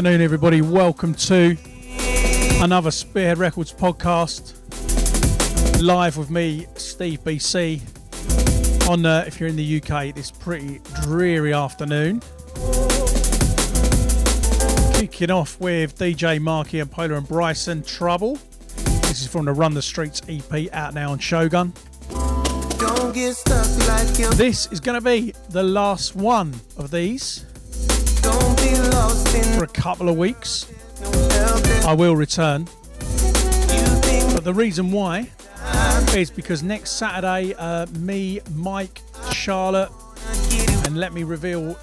afternoon, everybody. Welcome to another Spearhead Records podcast. Live with me, Steve BCee, on, if you're in the UK, this pretty dreary afternoon. Kicking off with DJ Marky and Polar and Bryson, Trouble. This is from the Run the Streets EP, out now on Shogun. Don't get stuck like you. This is going to be the last one of these. Don't be lost in for a couple of weeks. I will return. But the reason why is because next Saturday, me, Mike, Charlotte, and let me reveal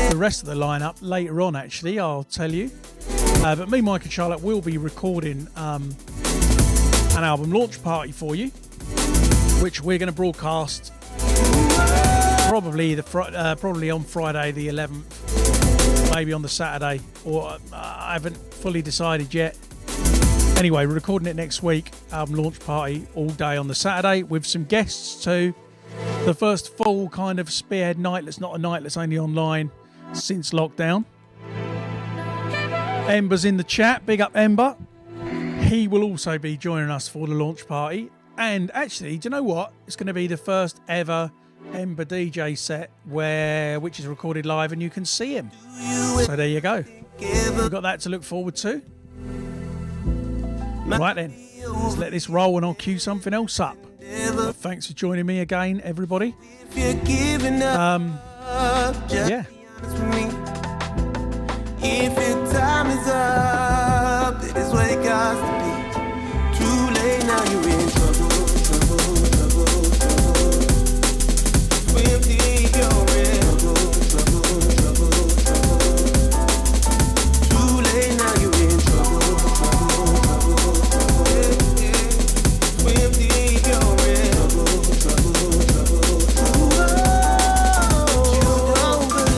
the rest of the lineup later on, actually, I'll tell you. But me, Mike and Charlotte will be recording an album launch party for you, which we're going to broadcast probably probably on Friday the 11th, maybe on the Saturday, or I haven't fully decided yet. Anyway, we're recording it next week, album launch party all day on the Saturday with some guests too. The first full kind of Spearhead night that's not a night that's only online since lockdown. Ember's in the chat, big up Ember. He will also be joining us for the launch party. And actually, do you know what? It's going to be the first ever Ember DJ set which is recorded live and you can see him. So there you go. We've got that to look forward to. Right then, let's let this roll and I'll cue something else up. But thanks for joining me again, everybody. Yeah. If your time is up, it is what it got to be. Too late now, you're in trouble, trouble, trouble, trouble. Swim deep, you're in trouble, trouble, trouble, trouble. Too late now, you're in trouble, trouble, trouble, trouble. Swim deep, you're in trouble, trouble, trouble, trouble. You don't believe.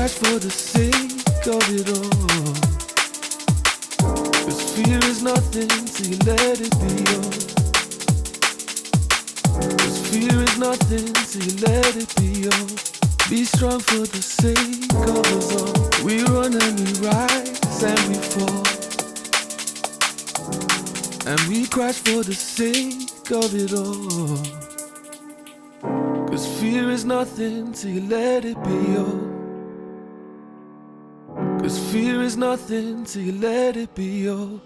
For the sake of it all, 'cause fear is nothing till you let it be yours. 'Cause fear is nothing till you let it be yours. Be strong for the sake of us all. We run and we rise and we fall, and we crash for the sake of it all. 'Cause fear is nothing till you let it be yours. 'Cause fear is nothing till you let it be yours.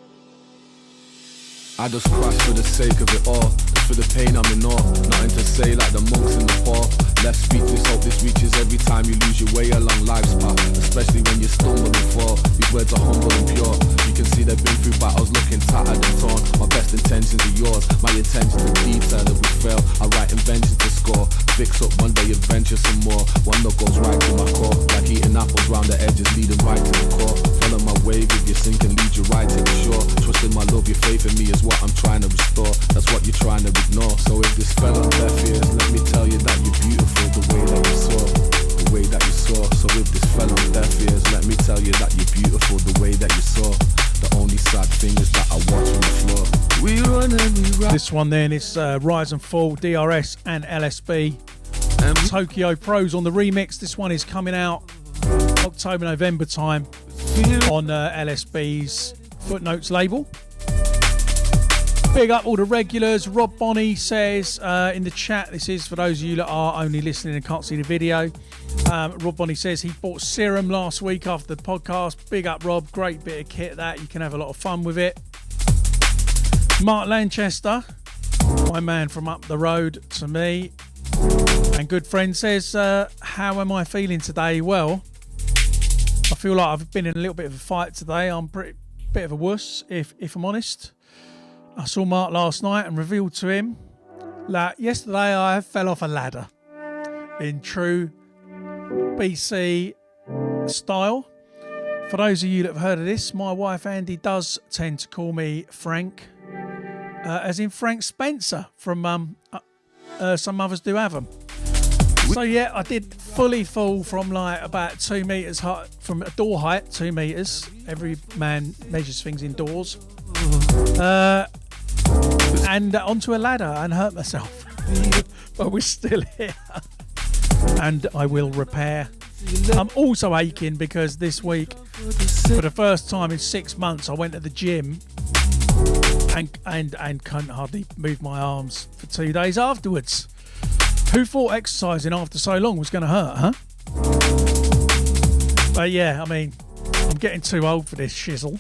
I just crash for the sake of it all. Just for the pain I'm in awe. Nothing to say like the monks in the fall. Left speechless, hope this reaches every time you lose your way along life's path. Especially when you stumble and fall. These words are humble and pure. You can see they've been through battles looking tattered and torn. My best intentions are yours. My intentions are detail. If we fail, I write inventions to score. Fix up one day, adventure some more. One that goes right to my core. Like eating apples round the edges, leading right to the core. Follow my wave, if you sink and lead you right to the shore. Trust in my love, your faith in me is what I'm trying to restore. That's what you're trying to ignore. So if this fell on deaf ears, let me tell you that you're beautiful the way that you saw. The way that you saw. So if this fell on deaf ears, let me tell you that you're beautiful the way that you saw. The only sad thing is that I watch from the floor. We run and we run. This one then is Rise and Fall, DRS and LSB. Tokyo Pros on the remix. This one is coming out October, November time on LSB's Footnotes label. Big up all the regulars. Rob Bonney says in the chat, this is for those of you that are only listening and can't see the video. Rob Bonney says he bought Serum last week after the podcast. Big up, Rob. Great bit of kit that. You can have a lot of fun with it. Mark Lanchester, my man from up the road to me and good friend, says, how am I feeling today? Well, I feel like I've been in a little bit of a fight today. I'm pretty bit of a wuss, if I'm honest. I saw Mark last night and revealed to him that yesterday I fell off a ladder in true BCee style. For those of you that have heard of this, my wife Andy does tend to call me Frank, as in Frank Spencer from Some Mothers Do Have 'Em. So yeah, I did fully fall from like about 2 meters high, from a door height, 2 meters. Every man measures things indoors. And onto a ladder and hurt myself. But we're still here. And I will repair. I'm also aching because this week, for the first time in 6 months, I went to the gym and couldn't hardly move my arms for 2 days afterwards. Who thought exercising after so long was going to hurt, huh? But yeah, I mean, I'm getting too old for this shizzle.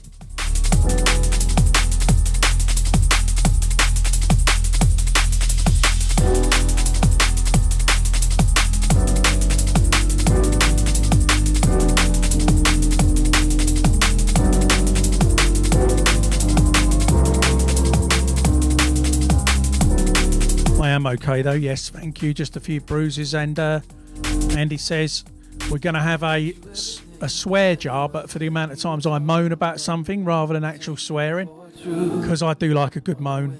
I am okay though, yes, thank you. Just a few bruises, and Andy says we're going to have a swear jar, but for the amount of times I moan about something rather than actual swearing, because I do like a good moan.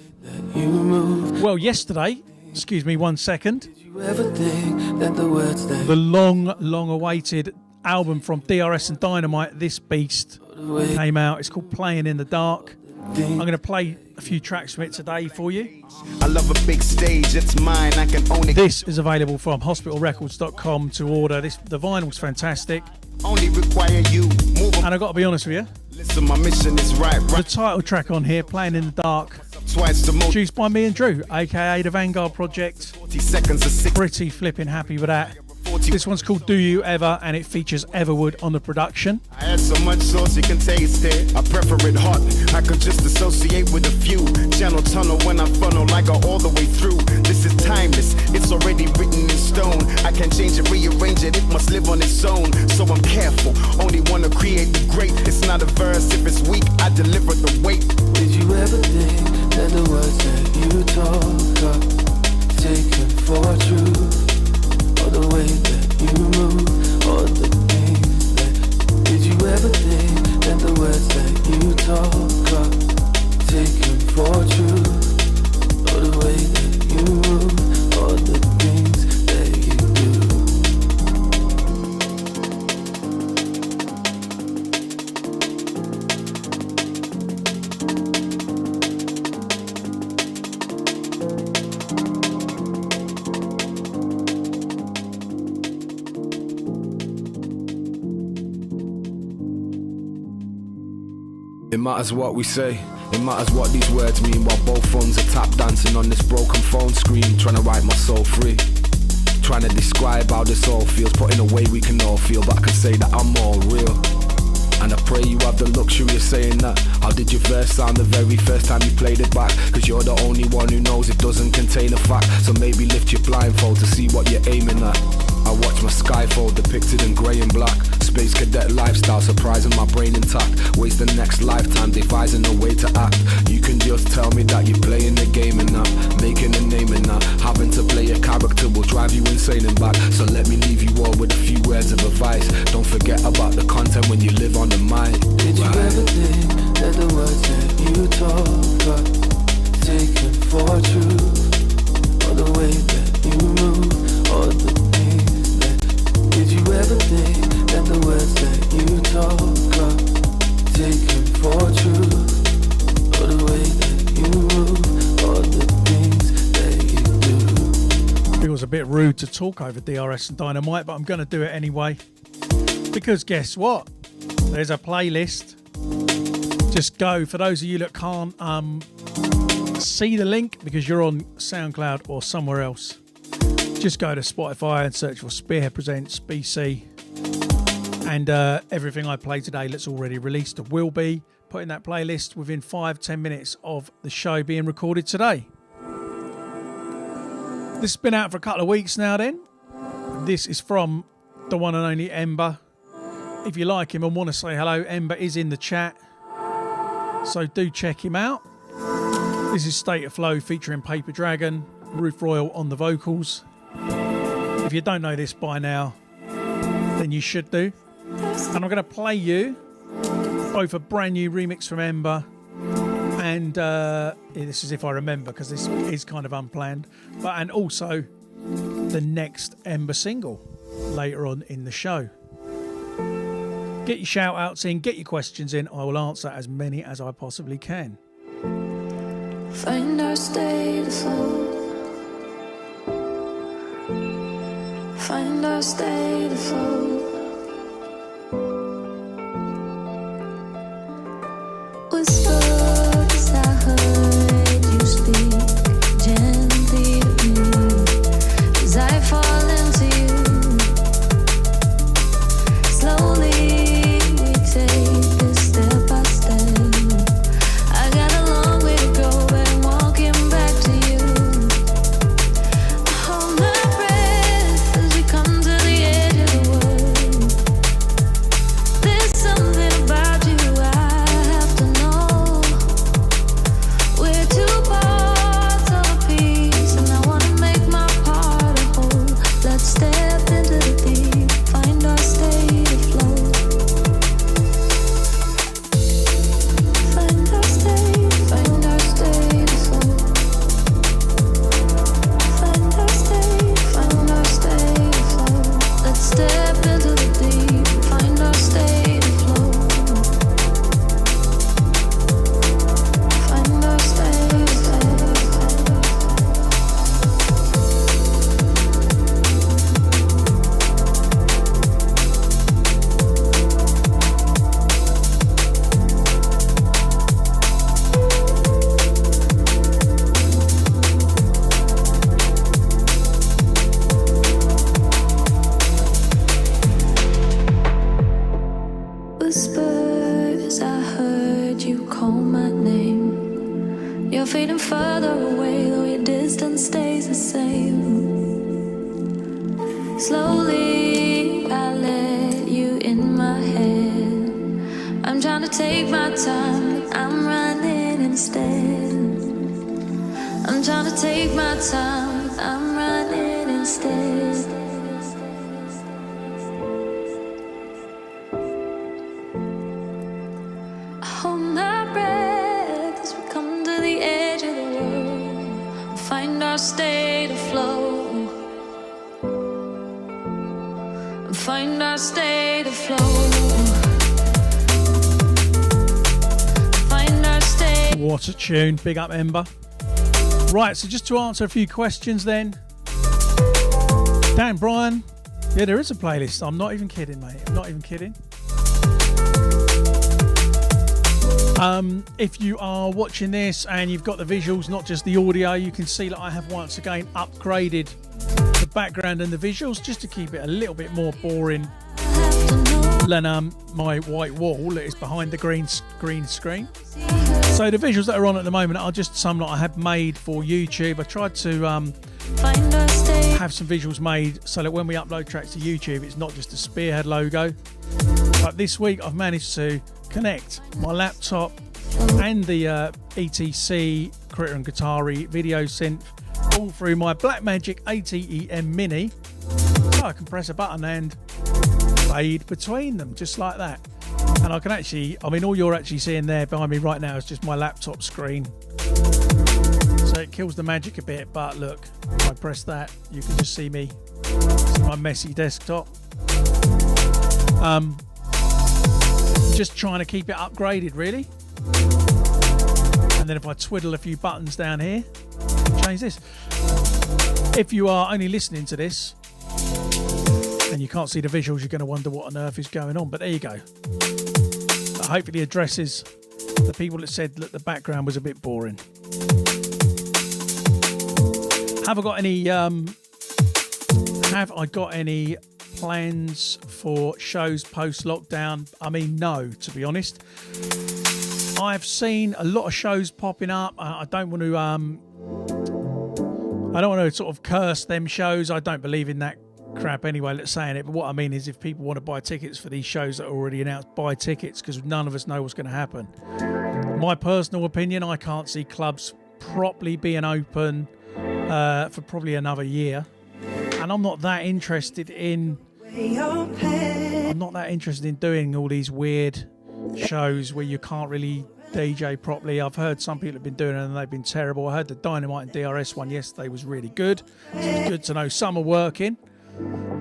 Well, yesterday, excuse me 1 second, the long awaited album from DRS and Dynamite, This Beast, came out. It's called Playing in the Dark. I'm going to play a few tracks from it today for you. I love a big stage, it's mine, I can own it. This is available from hospitalrecords.com to order. The vinyl's fantastic. Only require you move. And I've got to be honest with you, Listen, my mission is right. the title track on here, Playing in the Dark, Twice the most. produced by me and Drew, aka the Vanguard Project. 40 seconds of 6. Pretty flipping happy with that. This one's called Do You Ever, and it features Everwood on the production. I had so much sauce you can taste it. I prefer it hot. I could just associate with a few. Channel tunnel when I funnel, I go all the way through. This is timeless. It's already written in stone. I can't change it, rearrange it. It must live on its own. So I'm careful. Only wanna create the great. It's not a verse. If it's weak, I deliver the weight. Did you ever think that the words that you talk are taken for true? Or the way that you move, or the things that. Did you ever think that the words that you talk are taken for true? Or the way that you move, or the things that you do? It matters what we say, it matters what these words mean. While both phones are tap dancing on this broken phone screen, trying to write my soul free, trying to describe how this all feels, put in a way we can all feel, but I can say that I'm all real. And I pray you have the luxury of saying that. How did your verse sound the very first time you played it back? Cause you're the only one who knows it doesn't contain a fact. So maybe lift your blindfold to see what you're aiming at. I watch my skyfall depicted in grey and black. Space cadet lifestyle surprising my brain intact. Waste the next lifetime devising a way to act. You can just tell me that you're playing the game and that, making a name in that. Having to play a character will drive you insane and back. So let me leave you all with a few words of advice. Don't forget about the content when you live on the mic. Did you ever think that the words that you talk are taken for true? Or the way that you move, or the things that. Did you ever think that the words that you talk are taken for true? Or the way that you move, or the things that you do? Feels a bit rude to talk over DRS and Dynamite, but I'm going to do it anyway. Because guess what? There's a playlist. Just go. For those of you that can't see the link because you're on SoundCloud or somewhere else, just go to Spotify and search for Spearhead Presents BCee. And everything I play today that's already released will be put in that playlist within 5-10 minutes of the show being recorded today. This has been out for a couple of weeks now then. This is from the one and only Ember. If you like him and want to say hello, Ember is in the chat. So do check him out. This is State of Flow featuring Paper Dragon, Roof Royal on the vocals. If you don't know this by now, then you should do. And I'm going to play you both a brand new remix from Ember and this is If I Remember, because this is kind of unplanned, and also the next Ember single later on in the show. Get your shout outs in, get your questions in. I will answer as many as I possibly can. Find our state of flow. Find our state of flow. Whispers I heard you speak gently to me as I fall into you. Slowly we take this step by step. I got a long way to go, but I'm walking back to you. I hold my breath as we come to the edge of the world. There's something about you I have to know. We're two parts of a piece, and I wanna make my part a whole. Let's step into the deep, find our state of flow. Find our state of flow. Find our state of flow. Let's step into the deep, find our state of flow. Find our state of flow. Whispers, I heard you call my name. You're fading further away, though your distance stays the same. Slowly, I let you in my head. I'm trying to take my time, but I'm running instead. I'm trying to take my time, but I'm running instead. Hold my breath as we come to the edge of the world. Find our state of flow. Find our state of flow. Find our state. What a tune. Big up, Ember. Right, so just to answer a few questions then. Dan Brian, yeah, there is a playlist. I'm not even kidding, mate. I'm not even kidding. If you are watching this and you've got the visuals, not just the audio, you can see that I have once again upgraded the background and the visuals just to keep it a little bit more boring than my white wall that is behind the green screen. So the visuals that are on at the moment are just some that I have made for YouTube. I tried to have some visuals made so that when we upload tracks to YouTube, it's not just a Spearhead logo. But this week I've managed to connect my laptop and the ETC Critter and Guitari video synth all through my Blackmagic ATEM Mini, so I can press a button and fade between them just like that. And I can actually, I mean, all you're actually seeing there behind me right now is just my laptop screen, so it kills the magic a bit. But look, if I press that, you can just see me, see my messy desktop. Just trying to keep it upgraded really. And then if I twiddle a few buttons down here, change this. If you are only listening to this and you can't see the visuals, you're going to wonder what on earth is going on, but there you go. That hopefully addresses the people that said that the background was a bit boring. Have I got any? Have I got any plans for shows post lockdown? I mean, no. To be honest, I've seen a lot of shows popping up. I don't want to. I don't want to sort of curse them shows. I don't believe in that crap anyway, let's saying it. But what I mean is, if people want to buy tickets for these shows that are already announced, buy tickets, because none of us know what's going to happen. My personal opinion, I can't see clubs properly being open for probably another year, and I'm not that interested in doing all these weird shows where you can't really DJ properly. I've heard some people have been doing it and they've been terrible. I heard the Dynamite and DRS one yesterday was really good, so it's good to know some are working.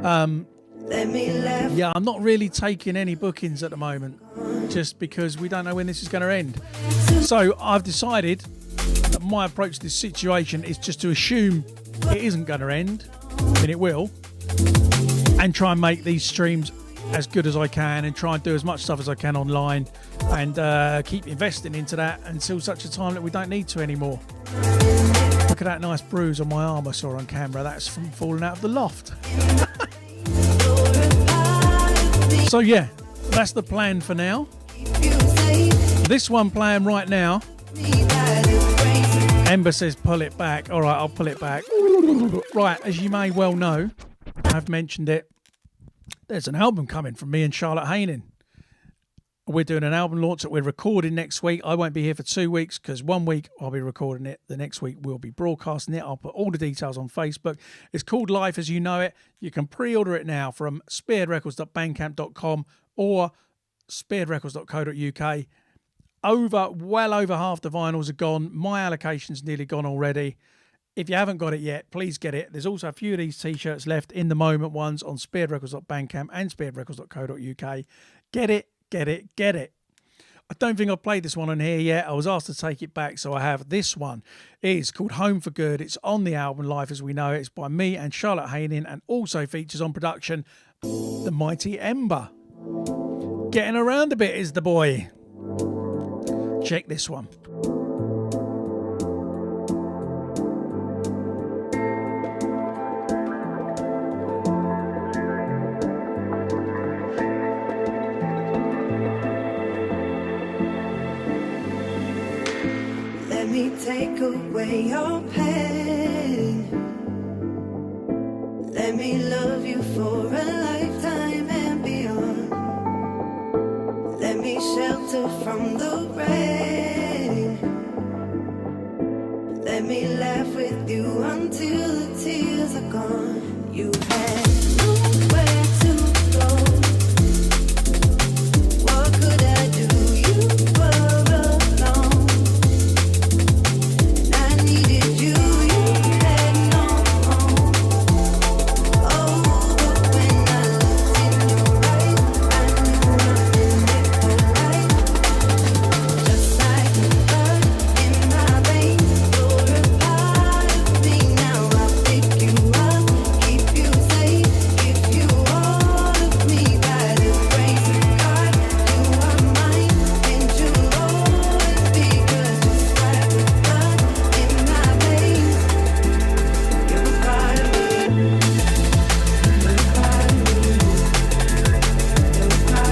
Yeah, I'm not really taking any bookings at the moment, just because we don't know when this is going to end. So I've decided that my approach to this situation is just to assume it isn't going to end, and it will, and try and make these streams as good as I can, and try and do as much stuff as I can online, and keep investing into that until such a time that we don't need to anymore. Look at that nice bruise on my arm I saw on camera. That's from falling out of the loft. So yeah, that's the plan for now. This one playing right now, Ember says pull it back. All right, I'll pull it back. Right, as you may well know, I've mentioned it, there's an album coming from me and Charlotte Haining. We're doing an album launch that we're recording next week. I won't be here for 2 weeks because 1 week I'll be recording it. The next week we'll be broadcasting it. I'll put all the details on Facebook. It's called Life As You Know It. You can pre-order it now from spearheadrecords.bandcamp.com or spearheadrecords.co.uk. Well over half the vinyls are gone. My allocation's nearly gone already. If you haven't got it yet, please get it. There's also a few of these t-shirts left in the moment ones on spearheadrecords.bandcamp and spearheadrecords.co.uk. Get it. Get it, get it. I don't think I've played this one on here yet. I was asked to take it back, so I have. This one is called Home for Good. It's on the album Life As We Know It. It's by me and Charlotte Haining, and also features on production the mighty Ember. Getting around a bit is the boy. Check this one. Take away your pain. Let me love you for a lifetime and beyond. Let me shelter from the rain. Let me laugh with you until the tears are gone. You had nowhere to go. What could I do? You were alone.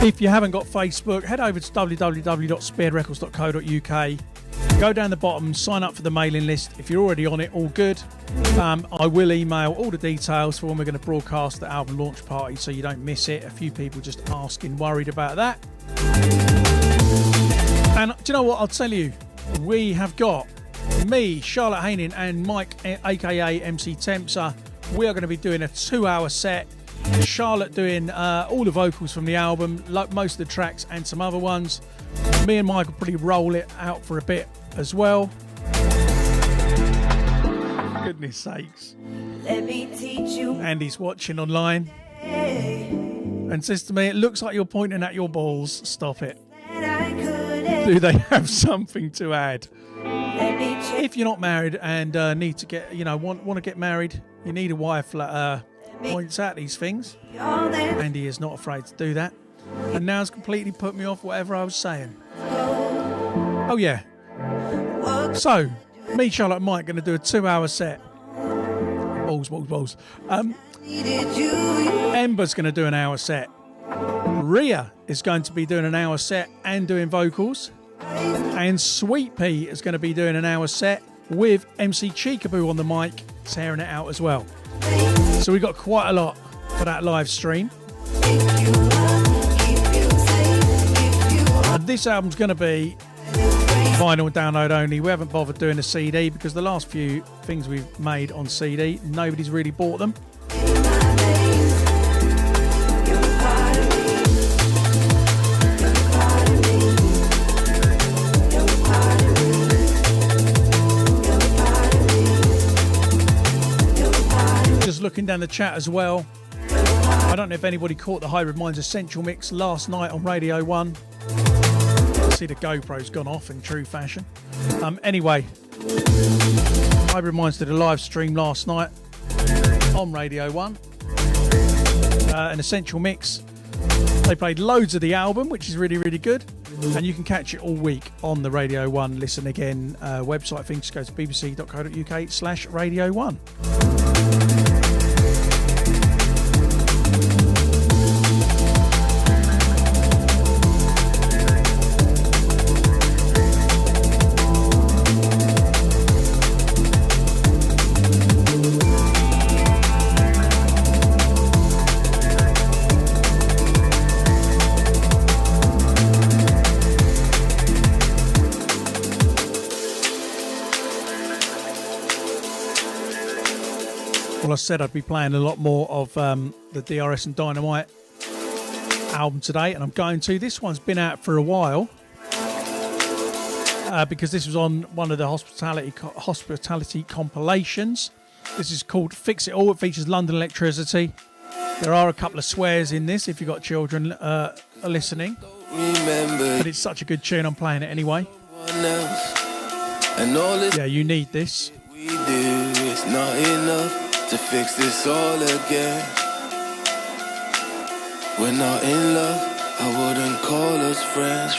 If you haven't got Facebook, head over to www.spearheadrecords.co.uk. Go down the bottom, sign up for the mailing list. If you're already on it, all good. I will email all the details for when we're going to broadcast the album launch party, so you don't miss it. A few people just asking, worried about that. And do you know what? I'll tell you, we have got me, Charlotte Haining, and Mike, aka MC Tempsa. We are going to be doing a 2-hour set. Charlotte doing all the vocals from the album, most of the tracks and some other ones. Me and Mike will probably roll it out for a bit as well. Goodness sakes. Let me teach you. Andy's watching online and says to me, it looks like you're pointing at your balls. Stop it. Do they have something to add? If you're not married and need to get, want to get married, you need a wife that points out these things. Andy is not afraid to do that. And now it's completely put me off whatever I was saying. Oh yeah. So, me, Charlotte and Mike going to do a 2-hour set. balls. Needed you. Ember's going to do an hour set. Rhea is going to be doing an hour set and doing vocals. And Sweet Pea is going to be doing an hour set with MC Cheekaboo on the mic, tearing it out as well. So we got quite a lot for that live stream. And this album's going to be vinyl download only. We haven't bothered doing a CD because the last few things we've made on CD, nobody's really bought them. Just looking down the chat as well. I don't know if anybody caught the Hybrid Minds Essential mix last night on Radio 1. See the GoPro's gone off in true fashion. Anyway, Hybrid Minds did a live stream last night on Radio 1. An Essential mix. They played loads of the album, which is really, really good. And you can catch it all week on the Radio 1 Listen Again website. I think just go to bbc.co.uk/Radio 1. Well, I said I'd be playing a lot more of the DRS and Dynamite album today, and I'm going to. This one's been out for a while because this was on one of the hospitality compilations. This is called Fix It All. It features London Electricity. There are a couple of swears in this if you've got children listening. But it's such a good tune, I'm playing it anyway. Yeah, you need this. We do, it's not enough to fix this all again. We're not in love, I wouldn't call us friends.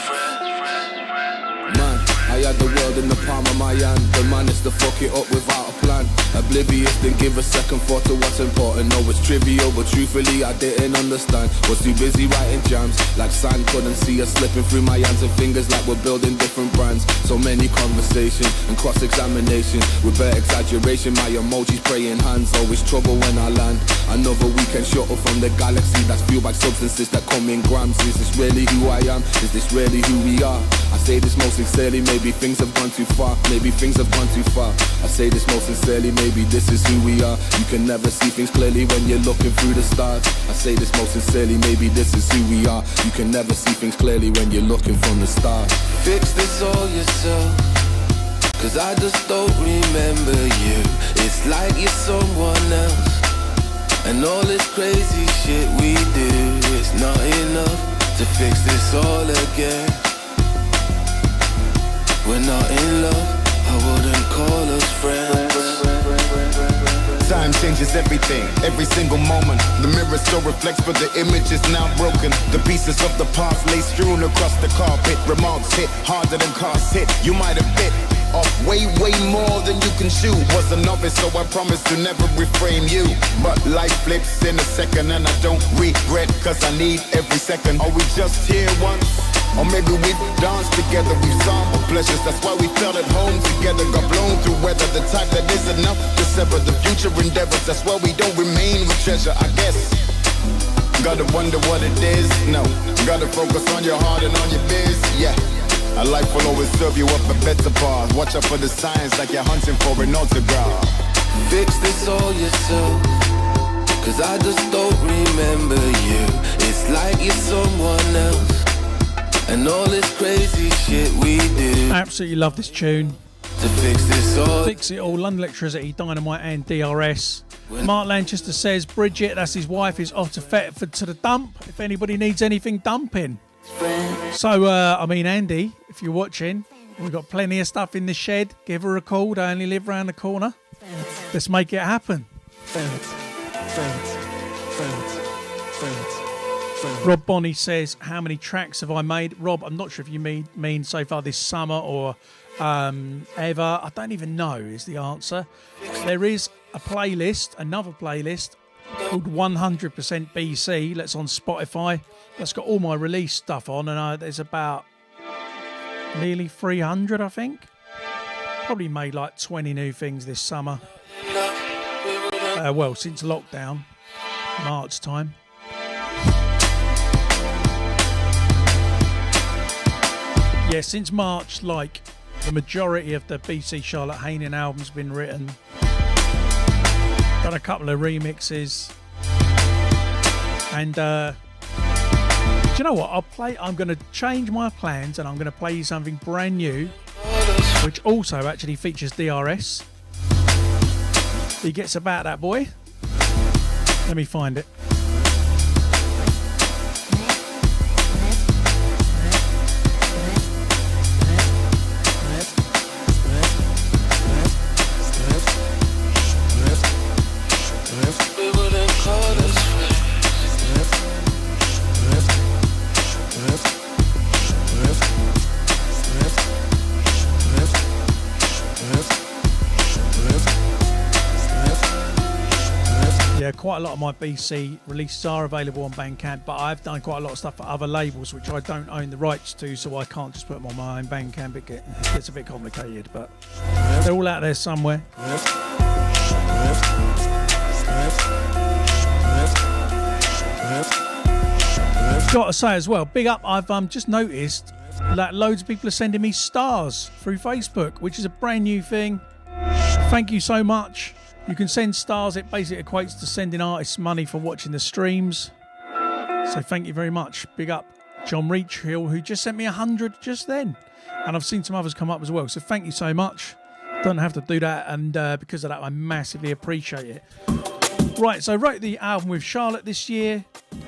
Man, I had the world in the palm of my hand. The man is to fuck it up without a plan. Oblivious, then give a second thought to what's important. No, it's trivial, but truthfully I didn't understand. Was too busy writing jams, like sand couldn't see us slipping through my hands and fingers, like we're building different brands. So many conversations and cross-examination with bare exaggeration. My emojis praying hands, always trouble when I land. Another weekend shuttle from the galaxy that's fueled by substances that come in grams. Is this really who I am? Is this really who we are? I say this most sincerely, maybe things have gone too far. Maybe things have gone too far. I say this most sincerely, maybe this is who we are. You can never see things clearly when you're looking through the stars. I say this most sincerely, maybe this is who we are. You can never see things clearly when you're looking from the stars. Fix this all yourself, cause I just don't remember you. It's like you're someone else, and all this crazy shit we do, it's not enough to fix this all again. We're not in love, I wouldn't call us friends. Time changes everything, every single moment. The mirror still reflects, but the image is now broken. The pieces of the past lay strewn across the carpet. Remarks hit harder than cars hit. You might have bit off way more than you can chew. Was a novice, so I promise to never reframe you. But life flips in a second and I don't regret, cause I need every second. Are we just here once? Or maybe we've danced together, we've sampled pleasures. That's why we felt at home together. Got blown through weather, the type that is enough to sever the future endeavors. That's why we don't remain with treasure, I guess. Gotta wonder what it is, no. Gotta focus on your heart and on your biz, yeah. A life will always serve you up a better path. Watch out for the signs like you're hunting for an autograph. Fix this all yourself, cause I just don't remember you. It's like you're someone else, and all this crazy shit we do. Absolutely love this tune. To fix this all. Fix It All, London Electricity, Dynamite and DRS. Mark Lanchester says Bridget, that's his wife, is off to Thetford to the dump. If anybody needs anything dumping. So, I mean, Andy, if you're watching, we've got plenty of stuff in the shed. Give her a call. They only live round the corner. Let's make it happen. Rob Bonney says, how many tracks have I made? Rob, I'm not sure if you mean so far this summer or ever. I don't even know is the answer. There is a playlist, another playlist called 100% BCee. That's on Spotify. That's got all my release stuff on, and there's about nearly 300, I think. Probably made like 20 new things this summer. Well, since lockdown, March time. Yeah, since March, like, the majority of the BCee Charlotte Haining album's been written. Done a couple of remixes. And, do you know what? I'm going to change my plans and I'm going to play you something brand new, which also actually features DRS. He gets about that boy. Let me find it. Quite a lot of my BCee releases are available on Bandcamp, but I've done quite a lot of stuff for other labels which I don't own the rights to, so I can't just put them on my own Bandcamp. It gets a bit complicated, but they're all out there somewhere. Got to say as well, big up, I've just noticed that loads of people are sending me stars through Facebook, which is a brand new thing. Thank you so much. You can send stars. It basically equates to sending artists money for watching the streams. So thank you very much. Big up John Reachhill, who just sent me 100 just then. And I've seen some others come up as well. So thank you so much. Don't have to do that. And because of that, I massively appreciate it. Right, so I wrote the album with Charlotte this year.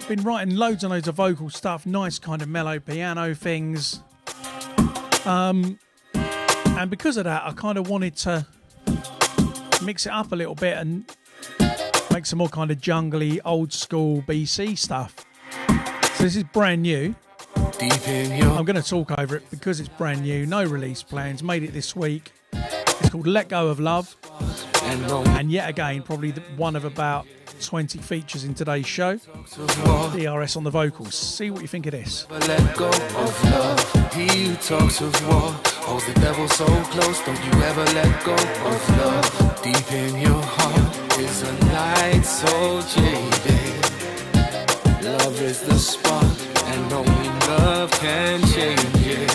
Been writing loads and loads of vocal stuff. Nice kind of mellow piano things. And because of that, I kind of wanted to mix it up a little bit and make some more kind of jungly, old school BCee stuff. So this is brand new. I'm going to talk over it because it's brand new. No release plans. Made it this week. It's called Let Go of Love. And yet again, probably one of about 20 features in today's show. DRS on the vocals. See what you think of this. Let go of love. He who talks of war holds the devil so close. Don't you ever let go of love. Deep in your heart is a light so jaded. Love is the spark, and only love can change it.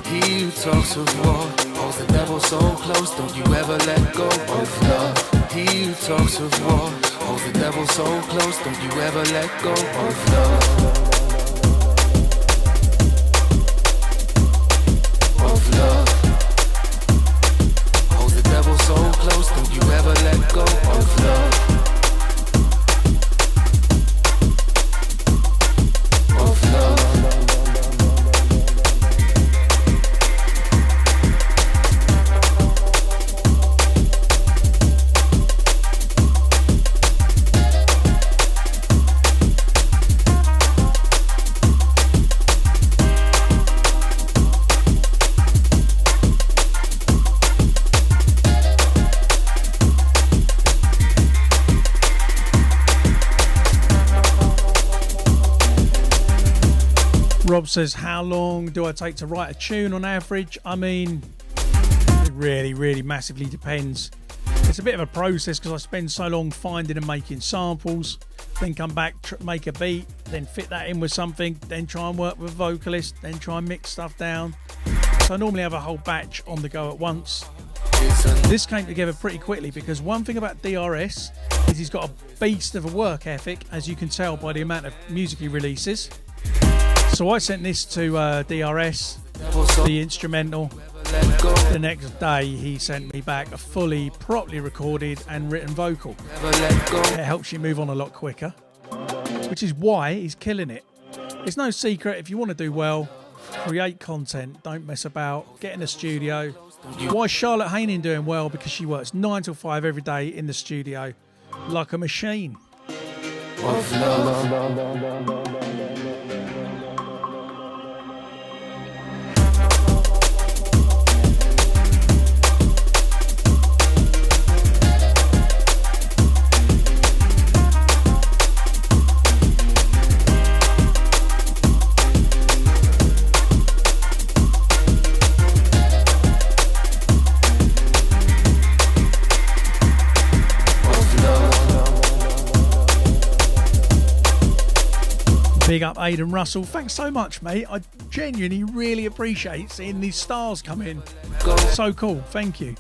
He who talks of war holds the devil so close. Don't you ever let go of love. He who talks of war holds the devil so close. Don't you ever let go of love. Of love. Holds the devil so close. Don't you ever let go of love. Of love. Rob says, how long do I take to write a tune on average? I mean, it really massively depends. It's a bit of a process because I spend so long finding and making samples, then come back, make a beat, then fit that in with something, then try and work with a vocalist, then try and mix stuff down. So I normally have a whole batch on the go at once. This came together pretty quickly because one thing about DRS is he's got a beast of a work ethic, as you can tell by the amount of music he releases. So I sent this to DRS, the instrumental. The next day he sent me back a fully, properly recorded and written vocal. It helps you move on a lot quicker, which is why he's killing it. It's no secret, if you want to do well, create content, don't mess about, get in the studio. Why is Charlotte Haining doing well? Because she works 9 till 5 every day in the studio like a machine. Of love. Big up Aidan Russell. Thanks so much, mate. I genuinely really appreciate seeing these stars come in. So cool. Thank you.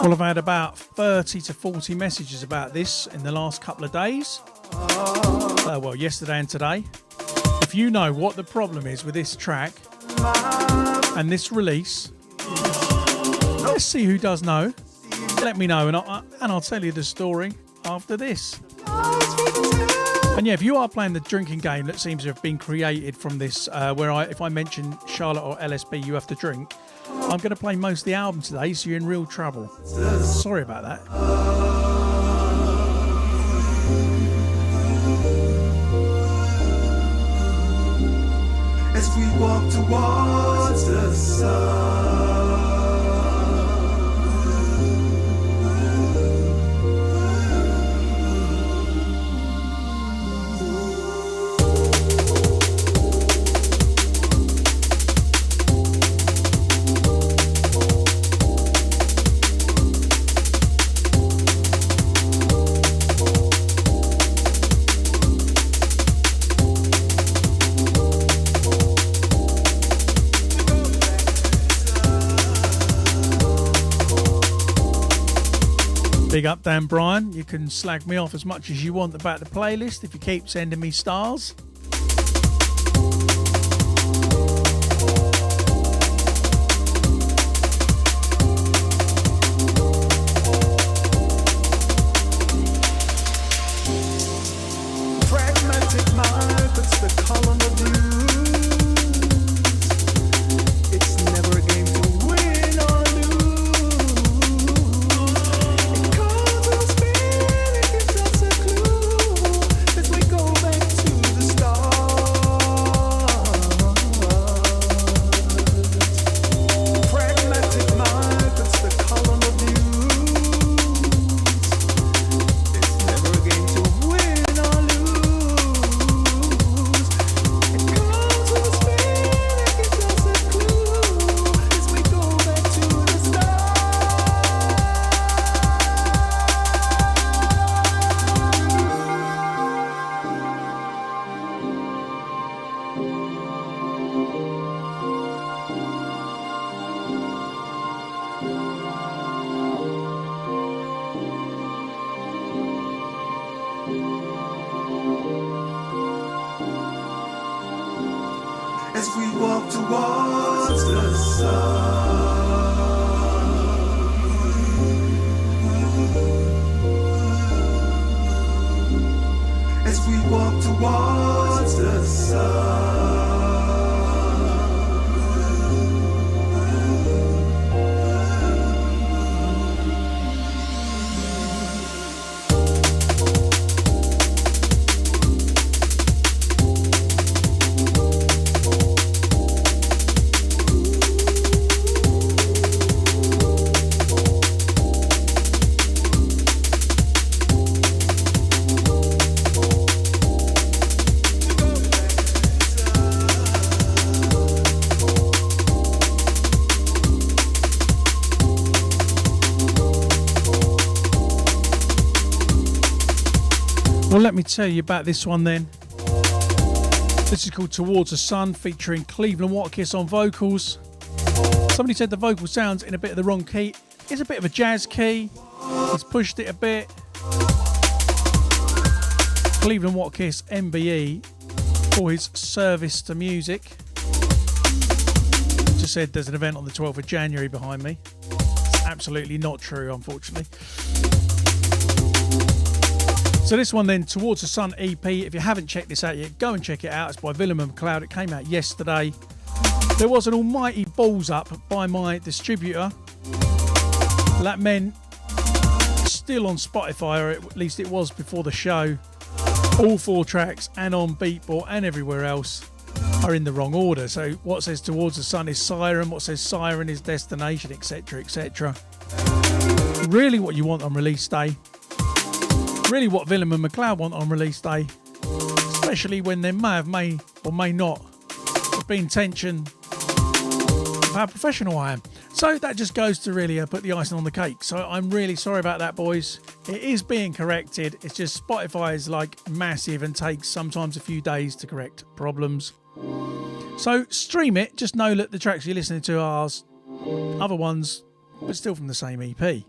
Well, I've had about 30 to 40 messages about this in the last couple of days. Well, yesterday and today. If you know what the problem is with this track and this release, let's see who does know. Let me know, and I'll tell you the story after this. And yeah, if you are playing the drinking game that seems to have been created from this, where if I mention Charlotte or LSB, you have to drink, I'm going to play most of the album today, so you're in real trouble. Sorry about that. As we walk towards the sun. Big up Dan Bryan. You can slag me off as much as you want about the playlist if you keep sending me stars. Pragmatic mind puts the column of views. It's never a game to win or as we walk towards the sun. As we walk towards the sun. Well, let me tell you about this one then. This is called Towards the Sun, featuring Cleveland Watkins on vocals. Somebody said the vocal sounds in a bit of the wrong key. It's a bit of a jazz key. He's pushed it a bit. Cleveland Watkins MBE for his service to music. Just said there's an event on the 12th of January behind me. It's absolutely not true, unfortunately. So this one then, Towards the Sun EP. If you haven't checked this out yet, go and check it out. It's by Willem and McLeod. It came out yesterday. There was an almighty balls up by my distributor. That meant still on Spotify, or at least it was before the show, all 4 tracks and on Beatport and everywhere else are in the wrong order. So what says Towards the Sun is Siren, what says Siren is Destination, etc, etc. Really what you want on release day. Really what Willem and McLeod want on release day. Especially when there may or may not have been tension of how professional I am. So that just goes to really put the icing on the cake. So I'm really sorry about that, boys. It is being corrected. It's just Spotify is like massive and takes sometimes a few days to correct problems. So stream it. Just know that the tracks you're listening to are other ones, but still from the same EP.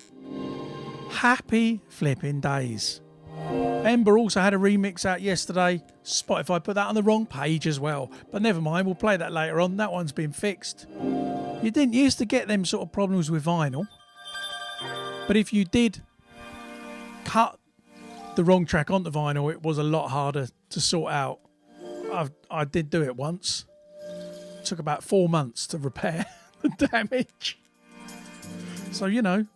Happy flipping days. Ember also had a remix out yesterday. Spotify put that on the wrong page as well. But never mind, we'll play that later on. That one's been fixed. You didn't used to get them sort of problems with vinyl. But if you did cut the wrong track onto vinyl, it was a lot harder to sort out. I did do it once. It took about 4 months to repair the damage. So, you know.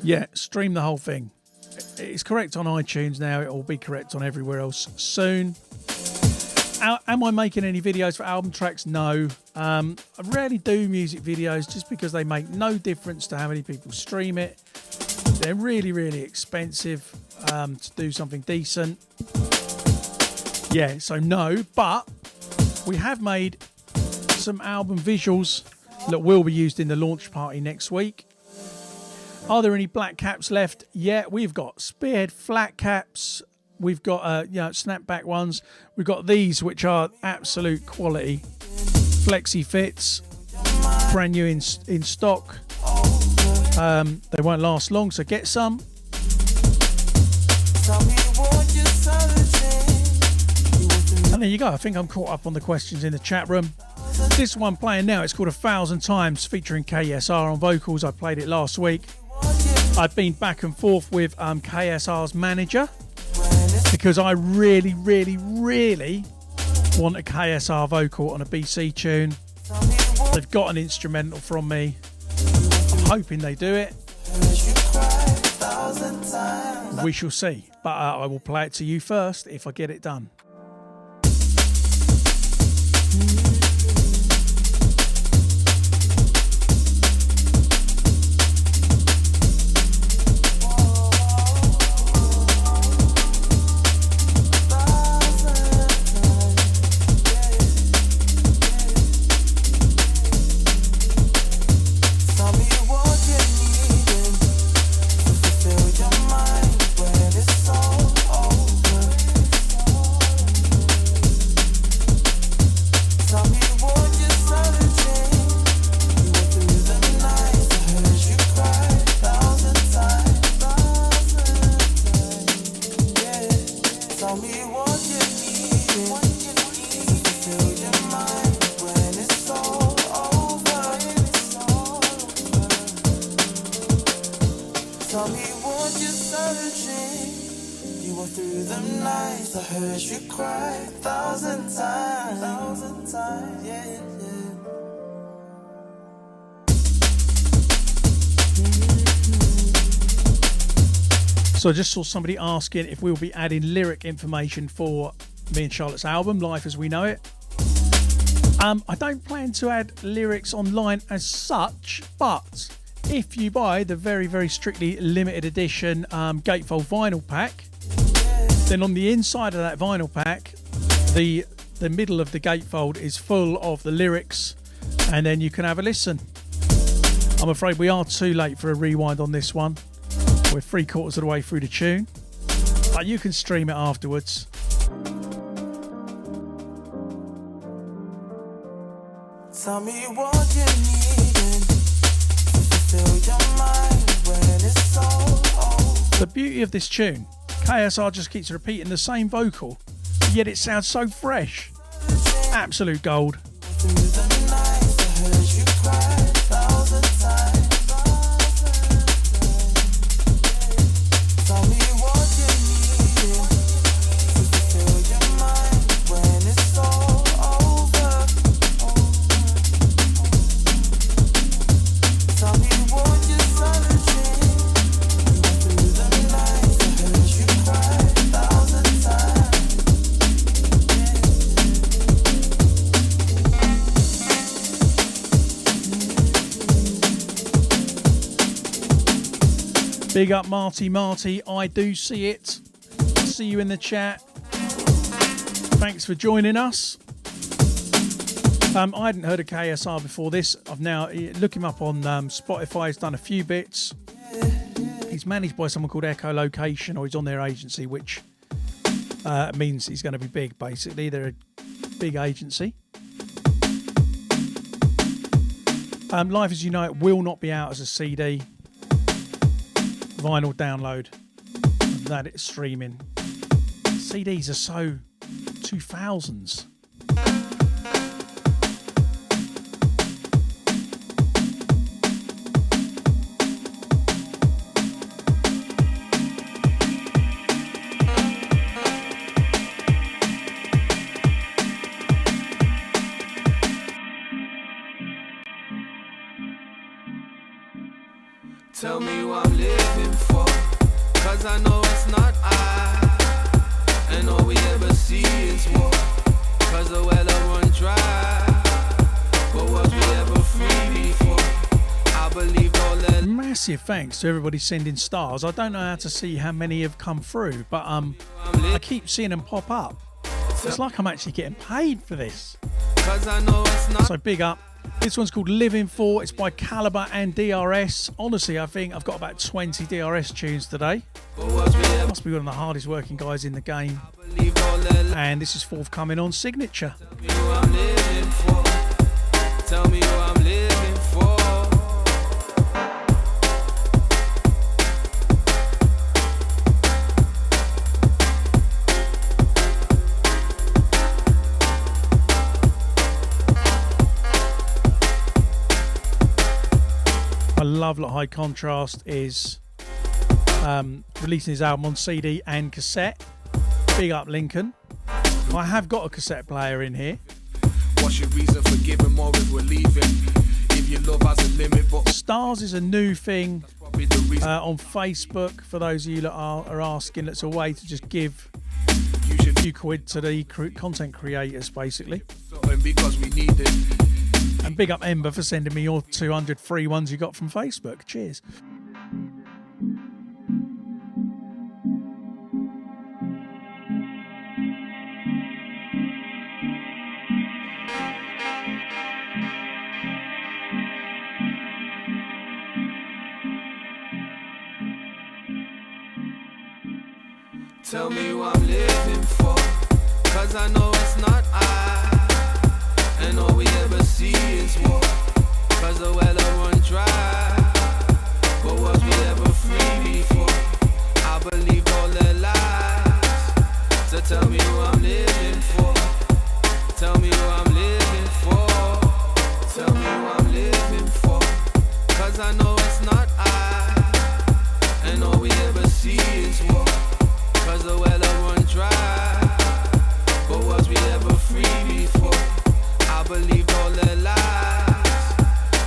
Yeah, stream the whole thing. It's correct on iTunes now. It will be correct on everywhere else soon. Am I making any videos for album tracks? No. I rarely do music videos just because they make no difference to how many people stream it. They're really, really expensive to do something decent. Yeah, so no. But we have made some album visuals that will be used in the launch party next week. Are there any black caps left? Yeah, we've got Spearhead flat caps. We've got snapback ones. We've got these, which are absolute quality. Flexi fits, brand new in stock. They won't last long, so get some. And there you go. I think I'm caught up on the questions in the chat room. This one playing now, it's called 1,000 Times, featuring KSR on vocals. I played it last week. I've been back and forth with KSR's manager because I really, really, really want a KSR vocal on a BCee tune. They've got an instrumental from me. I'm hoping they do it. We shall see. But I will play it to you first if I get it done. So I just saw somebody asking if we'll be adding lyric information for me and Charlotte's album, Life as We Know It. I don't plan to add lyrics online as such, but if you buy the very, very strictly limited edition gatefold vinyl pack, then on the inside of that vinyl pack, the middle of the gatefold is full of the lyrics, and then you can have a listen. I'm afraid we are too late for a rewind on this one. We're 3/4 of the way through the tune, but you can stream it afterwards. Tell me what you need to The beauty of this tune, KSR just keeps repeating the same vocal, yet it sounds so fresh. Absolute gold. Big up Marty, I do see it. See you in the chat. Thanks for joining us. I hadn't heard of KSR before this. I've now look him up on Spotify. He's done a few bits. He's managed by someone called Echolocation, or he's on their agency, which means he's going to be big. Basically, they're a big agency. Life as You Know It will not be out as a CD. Vinyl download. That it's streaming. CDs are so 2000s. Tell me what I'm living for, cause I know it's not I, and all we ever see is war, cause the well I run dry, but was we ever free before? I believe all that. Massive thanks to everybody sending stars. I don't know how to see how many have come through, but I keep seeing them pop up. It's like I'm actually getting paid for this. Cause I know it's not. So big up. This one's called Living For. It's by Caliber and DRS. Honestly, I think I've got about 20 DRS tunes today. Must be one of the hardest working guys in the game. And this is forthcoming on Signature. Tell me who I'm living for. I love that High Contrast is releasing his album on CD and cassette. Big up Lincoln. I have got a cassette player in here. What's your reason for giving more if we're leaving? If your love has a limit, but Stars is a new thing on Facebook. For those of you that are asking, it's a way to just give a few quid to the content creators, basically. Because we need it. And big up Ember for sending me your 200 free ones you got from Facebook. Cheers. Tell me who I'm living for, cause I know it's not I, and all we ever see is war, cause the well I run dry, but was we ever free before? I believed all their lies, so tell me who I'm living for, tell me who I'm living for, tell me who I'm living for, cause I know it's not I, and all we ever see is war. Cause the well I run dry, but was we ever free before? I believed all their lies,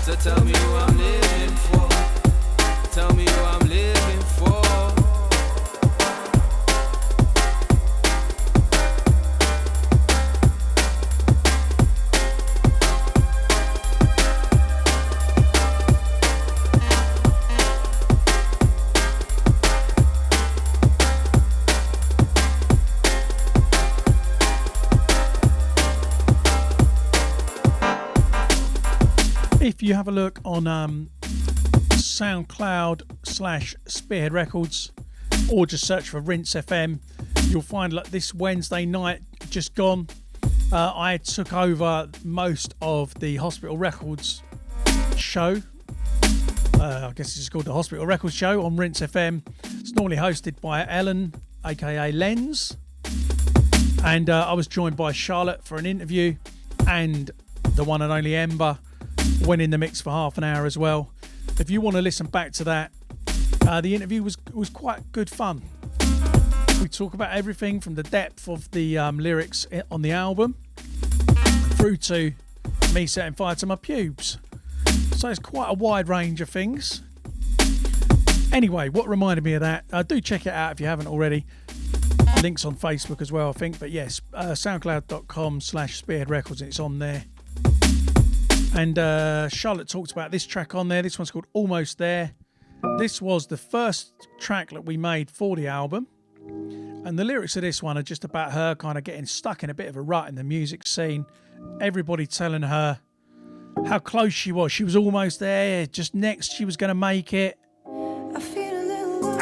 so tell me who I'm living for, tell me who I'm living for. If you have a look on SoundCloud/Spearhead Records, or just search for Rinse FM, you'll find like this Wednesday night just gone. I took over most of the Hospital Records show I guess it's just called the Hospital Records Show on Rinse FM. It's normally hosted by Ellen, aka Lens, and I was joined by Charlotte for an interview, and the one and only Ember went in the mix for half an hour as well. If you want to listen back to that, the interview was quite good fun. We talk about everything from the depth of the lyrics on the album through to me setting fire to my pubes. So it's quite a wide range of things. Anyway, what reminded me of that, do check it out if you haven't already. Links on Facebook as well, I think. But yes, soundcloud.com/Spearhead Records, and it's on there. And Charlotte talked about this track on there. This one's called Almost There. This was the first track that we made for the album. And the lyrics of this one are just about her kind of getting stuck in a bit of a rut in the music scene. Everybody telling her how close she was. She was almost there, just next she was going to make it.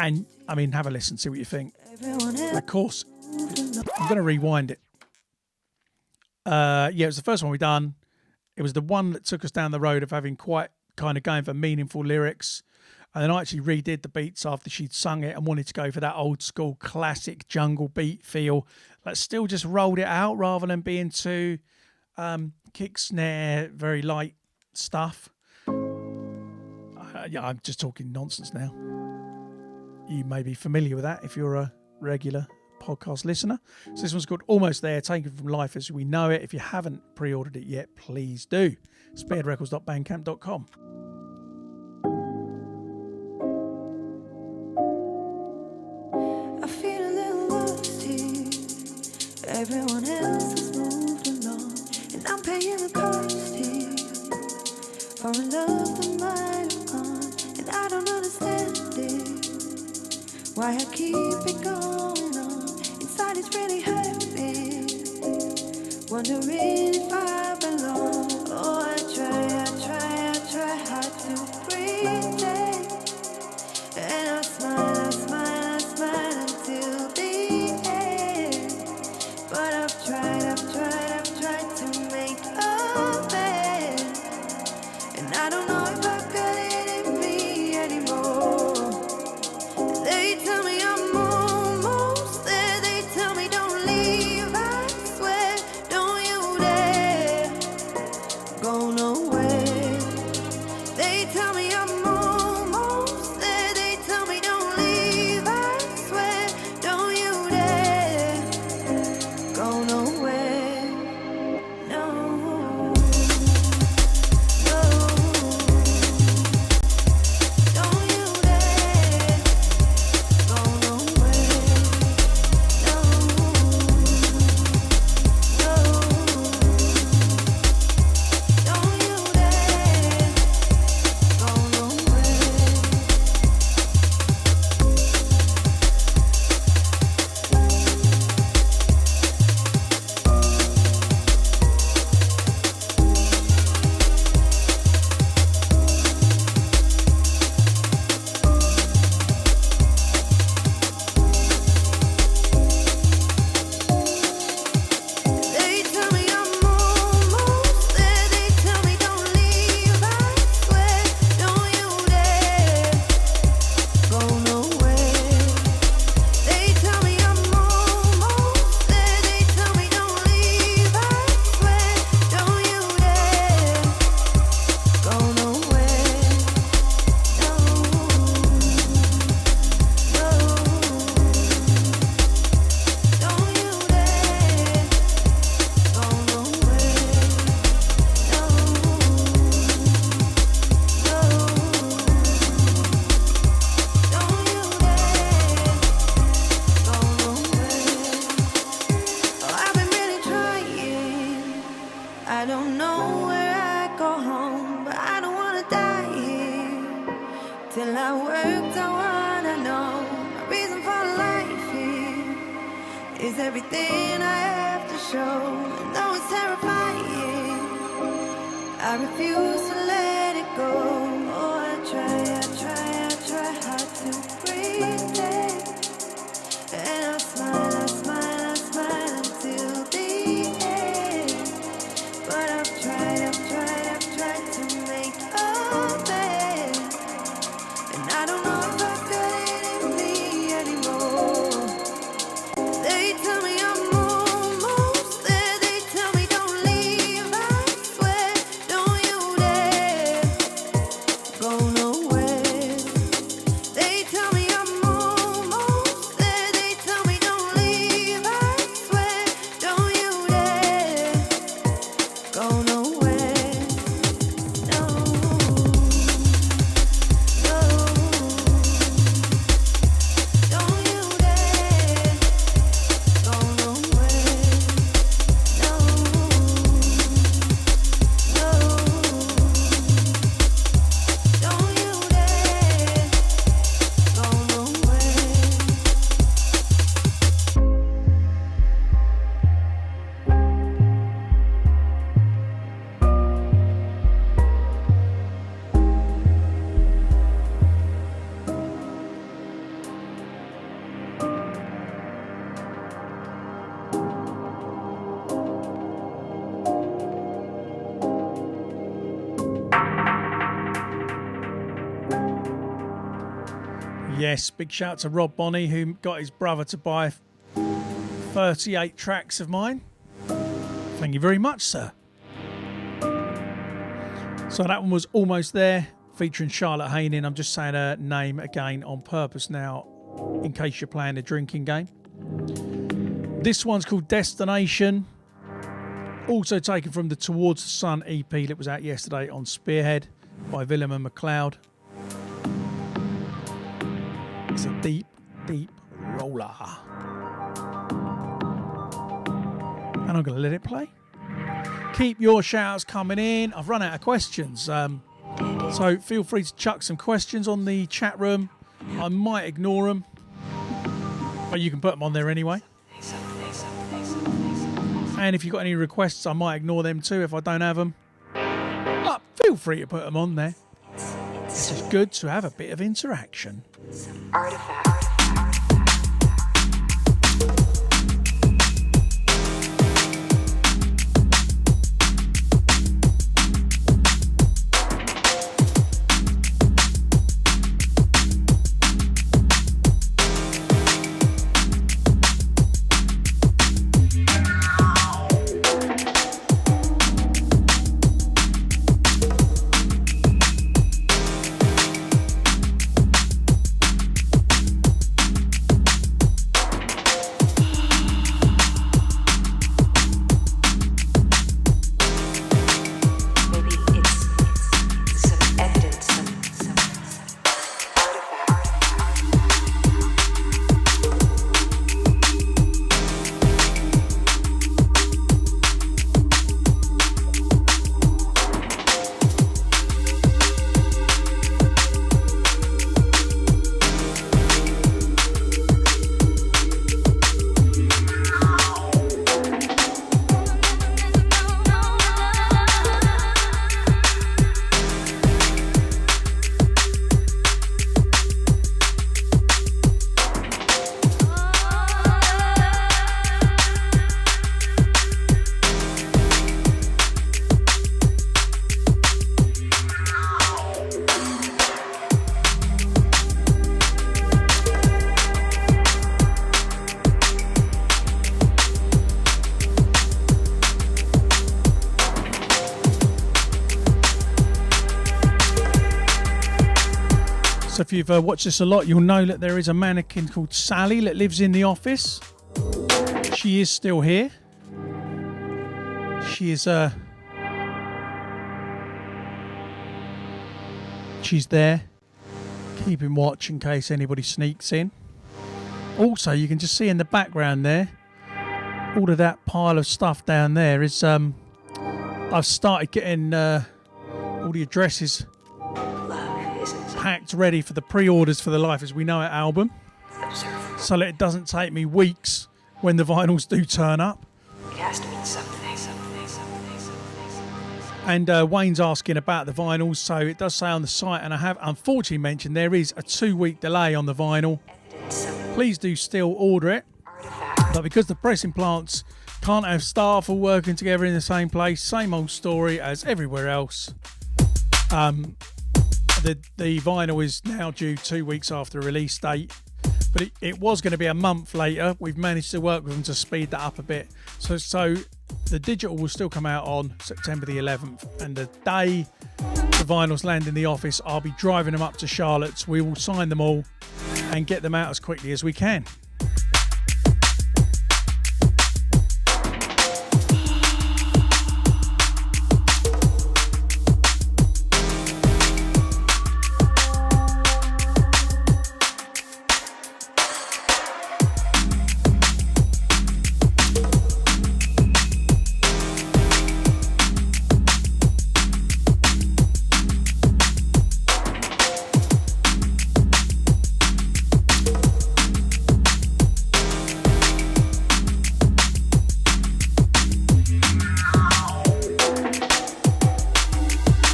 And, I mean, have a listen, see what you think. Of course, I'm going to rewind it. It was the first one we done. It was the one that took us down the road of having quite kind of going for meaningful lyrics. And then I actually redid the beats after she'd sung it and wanted to go for that old school classic jungle beat feel. But still just rolled it out rather than being too kick, snare, very light stuff. I'm just talking nonsense now. You may be familiar with that if you're a regular podcast listener. So this one's called Almost There, taken from Life as We Know It. If you haven't pre-ordered it yet, please do. Spearheadrecords.bandcamp.com. I feel a little lost here. Everyone else has moved along, and I'm paying the cost here for a love that might have gone, and I don't understand it. Why I keep it going on? Inside it's really hurting. Wondering if I belong. Oh, I try hard to pretend. And I smile until the end. But I've tried to make amends. And I don't know if I've got it in me anymore. They tell me I'm almost there. They tell me don't leave, I swear. Don't you dare go nowhere. They tell me I'm almost there. They tell me don't leave, I swear. Don't you dare go nowhere. No, no. Don't you dare go nowhere. No, no. Don't you dare go nowhere. They tell me I'm almost there. They tell me don't leave, I swear. Don't you dare go nowhere. They tell me I'm almost there. They tell me don't leave, I swear. Don't you dare go nowhere. No, no. Don't you dare go nowhere. No, no. Don't you dare go nowhere. Oh, I've been really trying. I don't know where I go home, but I don't wanna die here. Till I worked, I wanna know my reason for life here is everything I have to show. And though it's terrifying, I refuse to let it go. Oh, I try hard to pretend. And I smile until the end. But I've tried to make amends. Yes, big shout out to Rob Bonney, who got his brother to buy 38 tracks of mine. Thank you very much, sir. So that one was Almost There, featuring Charlotte Haining. I'm just saying her name again on purpose now, in case you're playing a drinking game. This one's called Destination, also taken from the Towards the Sun EP that was out yesterday on Spearhead by Willem and McLeod. It's a deep, deep roller. And I'm going to let it play. Keep your shouts coming in. I've run out of questions. So feel free to chuck some questions on the chat room. I might ignore them, but you can put them on there anyway. And if you've got any requests, I might ignore them too if I don't have them. But feel free to put them on there. It's just good to have a bit of interaction. Artifact. So if you've watched this a lot, you'll know that there is a mannequin called Sally that lives in the office. She is still here. She is she's there, keeping watch in case anybody sneaks in. Also, you can just see in the background there, all of that pile of stuff down there is I've started getting all the addresses packed ready for the pre-orders for the Life As We Know It album, so that it doesn't take me weeks when the vinyls do turn up. It has to mean something. And Wayne's asking about the vinyls, so it does say on the site, and I have unfortunately mentioned there is a 2-week delay on the vinyl. Please do still order it, but because the pressing plants can't have staff all working together in the same place, same old story as everywhere else. The vinyl is now due 2 weeks after release date, but it was going to be a month later. We've managed to work with them to speed that up a bit. So the digital will still come out on September the 11th, and the day the vinyls land in the office, I'll be driving them up to Charlotte's. We will sign them all and get them out as quickly as we can.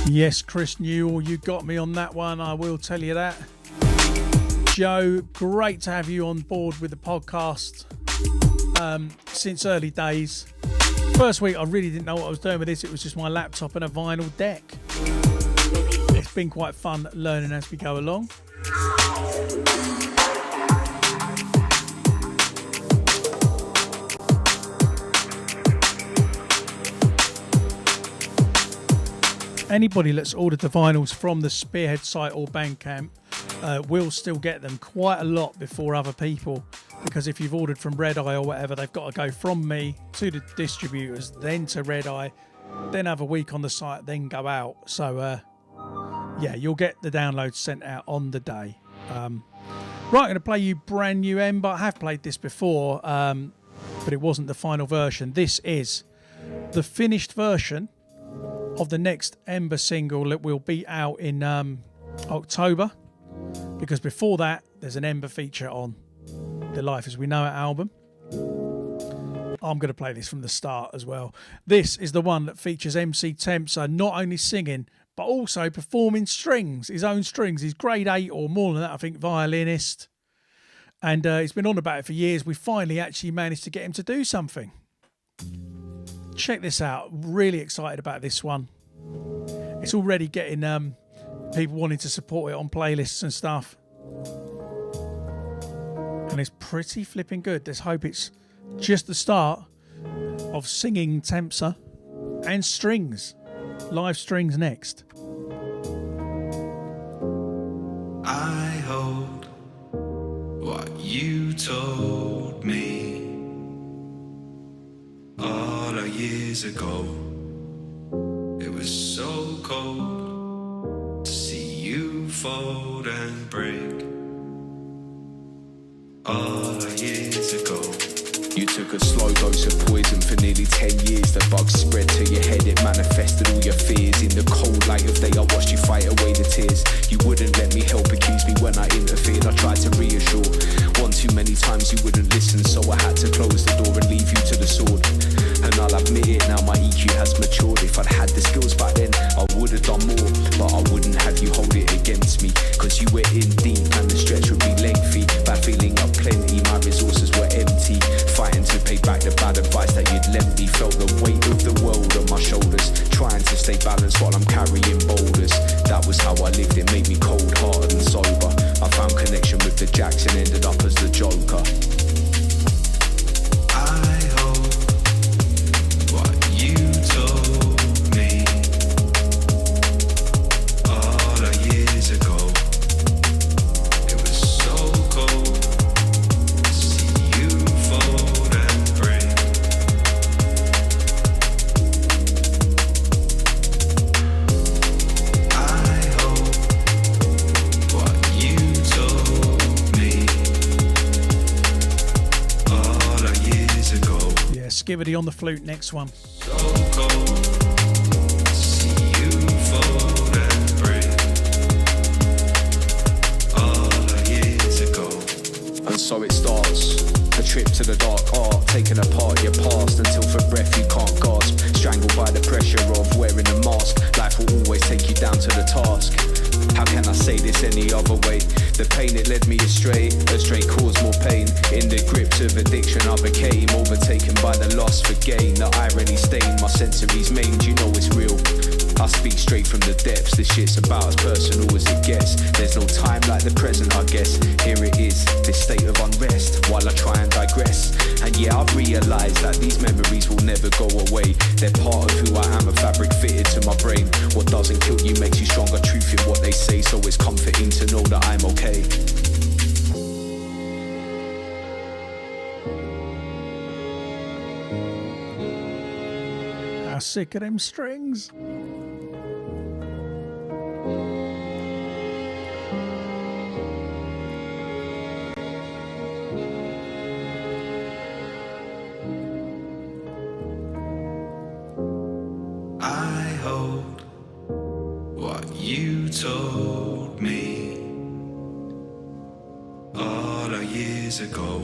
Yes, Chris Newell, you got me on that one, I will tell you that. Joe, great to have you on board with the podcast since early days. First week, I really didn't know what I was doing with this. It was just my laptop and a vinyl deck. It's been quite fun learning as we go along. Anybody that's ordered the vinyls from the Spearhead site or Bandcamp will still get them quite a lot before other people, because if you've ordered from Red Eye or whatever, they've got to go from me to the distributors, then to Red Eye, then have a week on the site, then go out. So yeah, you'll get the downloads sent out on the day. Right, I'm going to play you brand new Ember. I have played this before, but it wasn't the final version. This is the finished version of the next Ember single that will be out in October, because before that there's an Ember feature on the Life As We Know It album. I'm going to play this from the start as well. This is the one that features MC Tempsa not only singing but also performing strings, his own strings. He's grade 8 or more than that, I think, violinist, and he's been on about it for years. We finally actually managed to get him to do something. Check this out. Really excited about this one. It's already getting people wanting to support it on playlists and stuff. And it's pretty flipping good. Let's hope it's just the start of singing Tempsa and strings. Live strings next. I hold what you told me all our years ago. It was so cold to see you fold and break all our years ago. You took a slow dose of poison for nearly 10 years. The bug spread to your head, it manifested all your fears. In the cold light of day, I watched you fight away the tears. You wouldn't let me help accuse me when I interfered. I tried to reassure. One too many times you wouldn't listen, so I had to close the door and leave you to the sword. And I'll admit it, now my EQ has matured. If I'd had the skills back then, I would have done more. But I wouldn't have you hold it against me, cause you were in deep and the stretch would be lengthy. Bad feeling up plenty, my resources were empty. Fighting to pay back the bad advice that you'd lent me. Felt the weight of the world on my shoulders, trying to stay balanced while I'm carrying boulders. That was how I lived, it made me cold-hearted and sober. I found connection with the Jacks and ended up as the Joker. I hold what you told me all our years ago. It was so cold to see you fold and break. I hold what you told me all our years ago. Yeah, Skibbity on the flute, next one. So cold to see you fold and break all our years ago. And so it starts, a trip to the dark art, taking apart your past until for breath you can't gasp. Strangled by the pressure of wearing a mask, life will always take you down to the task. How can I say this any other way? The pain, it led me astray caused more pain. In the grips of addiction I became overtaken by the lust for gain. The irony stained my sensories maimed, you know it's real. I speak straight from the depths, this shit's about as personal as it gets. There's no time like the present, I guess. Here it is, this state of unrest, while I try and digress. And yeah, I've realised that these memories will never go away. They're part of who I am, a fabric fitted to my brain. What doesn't kill you makes you stronger, truth in what they say. So it's comforting to know that I'm okay. How sick of them strings. I hold what you told me all our years ago.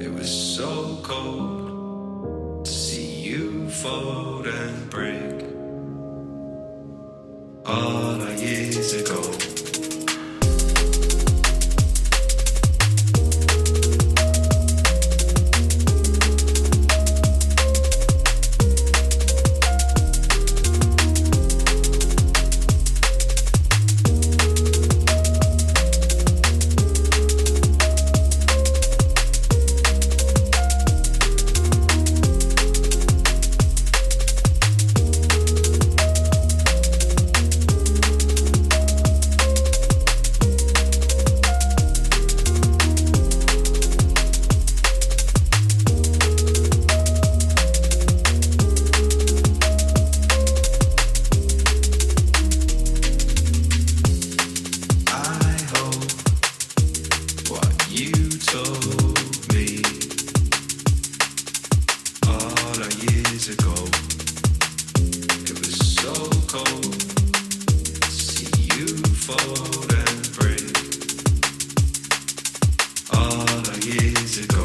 It was so cold to see you fold and break all our years ago. told me all our years ago. It was so cold to see you fold and break. All our years ago.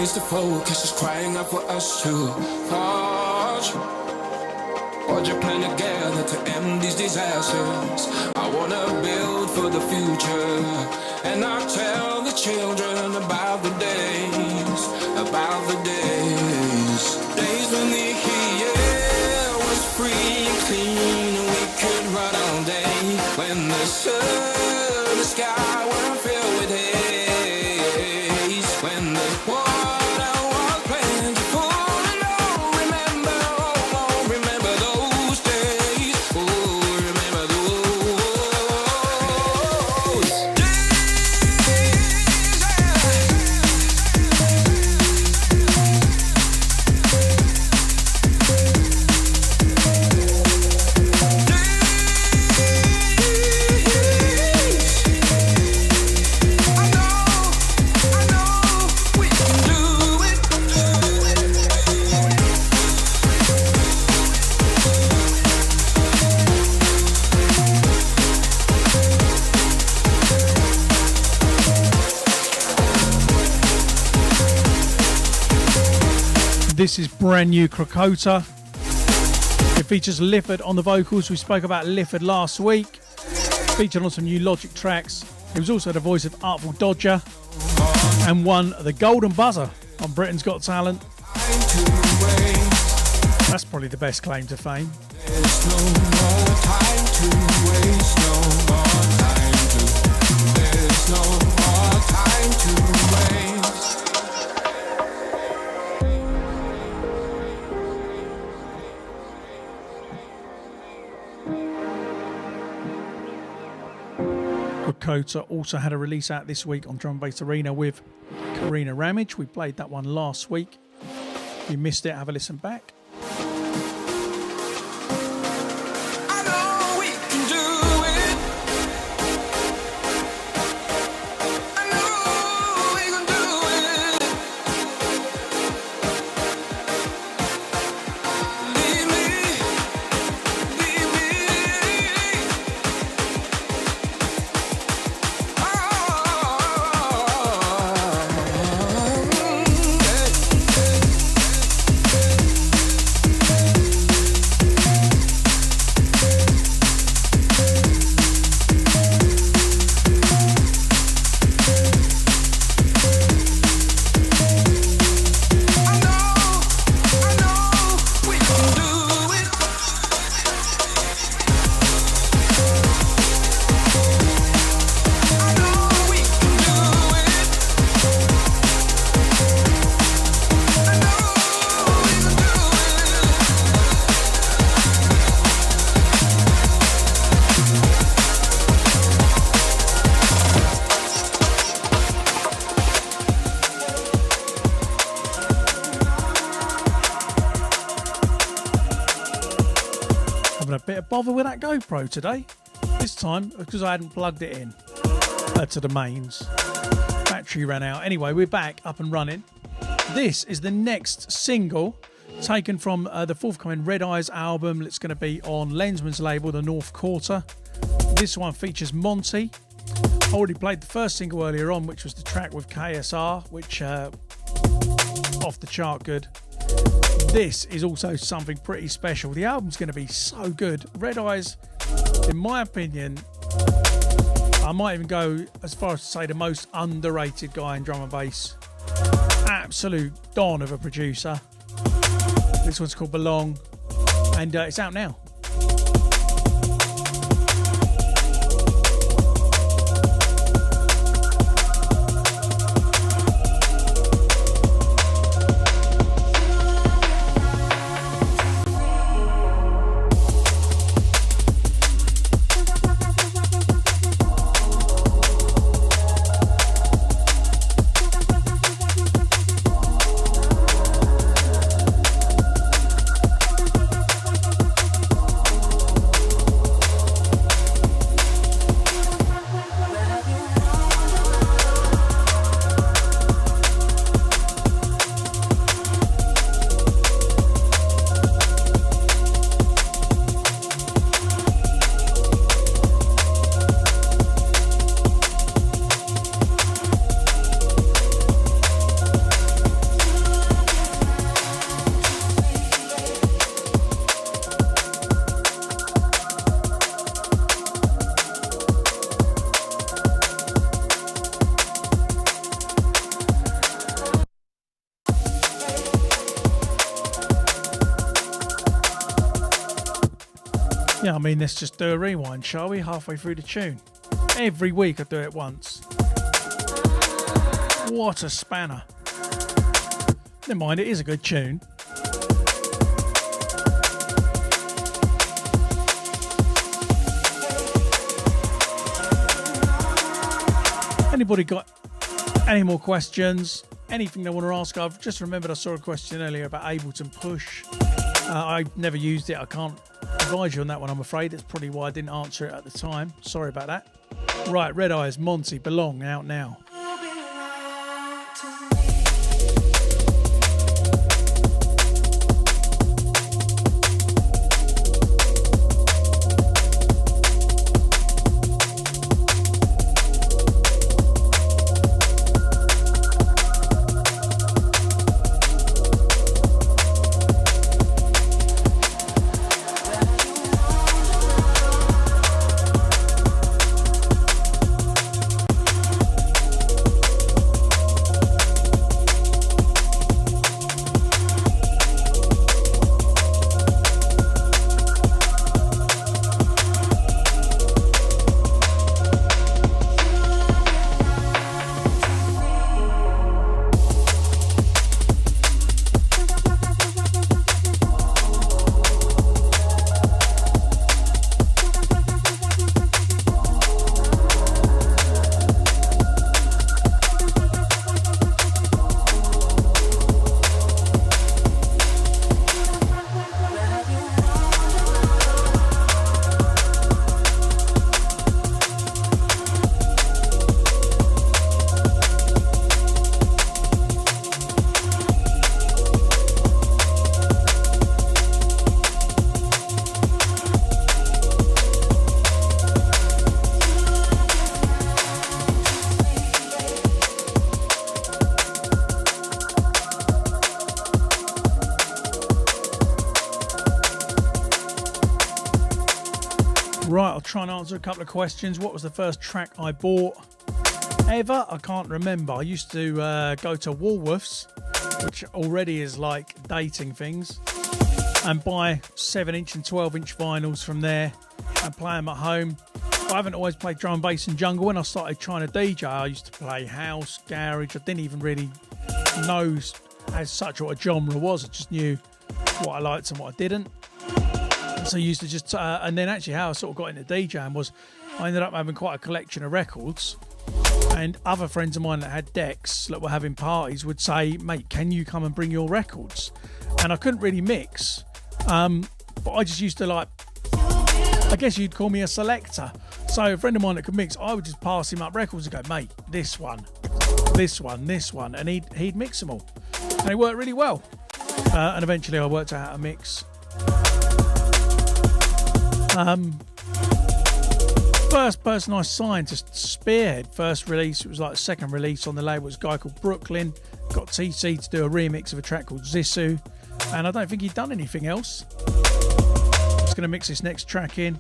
To focus is crying out for us to pause. Put your plan together to end these disasters. I wanna build for the future, and I tell the children about the days, days when the air was free and clean, and we could run all day. When the sun, the sky were filled with haze. When the This is brand new Krakota. It features Lifford on the vocals. We spoke about Lifford last week. Featured on some new Logic tracks. He was also the voice of Artful Dodger and won the Golden Buzzer on Britain's Got Talent. That's probably the best claim to fame. There's no more time to waste, no more time to, there's no more time to waste. Krakota also had a release out this week on Drum Bass Arena with Karina Ramage. We played that one last week. If you missed it, have a listen back. Bother with that GoPro today. This time because I hadn't plugged it in to the mains. Battery ran out. Anyway, we're back up and running. This is the next single taken from the forthcoming Red Eyes album. It's going to be on Lensman's label, The North Quarter. This one features Monty. I already played the first single earlier on, which was the track with KSR, which off the chart good. This is also something pretty special. The album's going to be so good. Red Eyes, in my opinion, I might even go as far as to say the most underrated guy in drum and bass. Absolute don of a producer. This one's called Belong, and it's out now. Yeah, I mean, let's just do a rewind, shall we? Halfway through the tune. Every week I do it once. What a spanner. Never mind, it is a good tune. Anybody got any more questions? Anything they want to ask? I've just remembered I saw a question earlier about Ableton Push. I've never used it. I can't advise you on that one, I'm afraid. That's probably why I didn't answer it at the time. Sorry about that. Right, Red Eyes, Monty, Belong, out now. Right, I'll try and answer a couple of questions. What was the first track I bought ever? I can't remember. I used to go to Woolworths, which already is like dating things, and buy 7-inch and 12-inch vinyls from there and play them at home. I haven't always played drum, bass and jungle. When I started trying to DJ, I used to play house, garage. I didn't even really know as such what a genre was. I just knew what I liked and what I didn't. So I used to just, and then actually how I sort of got into DJing was I ended up having quite a collection of records, and other friends of mine that had decks that were having parties would say, mate, can you come and bring your records? And I couldn't really mix, but I just used to like, I guess you'd call me a selector. So a friend of mine that could mix, I would just pass him up records and go, mate, this one, this one, this one, and he'd mix them all. And it worked really well. And eventually I worked out how to mix. First person I signed to Spearhead, first release, it was like the second release on the label, was a guy called Brooklyn. Got TC to do a remix of a track called Zissou, and I don't think he'd done anything else. I'm just going to mix this next track in.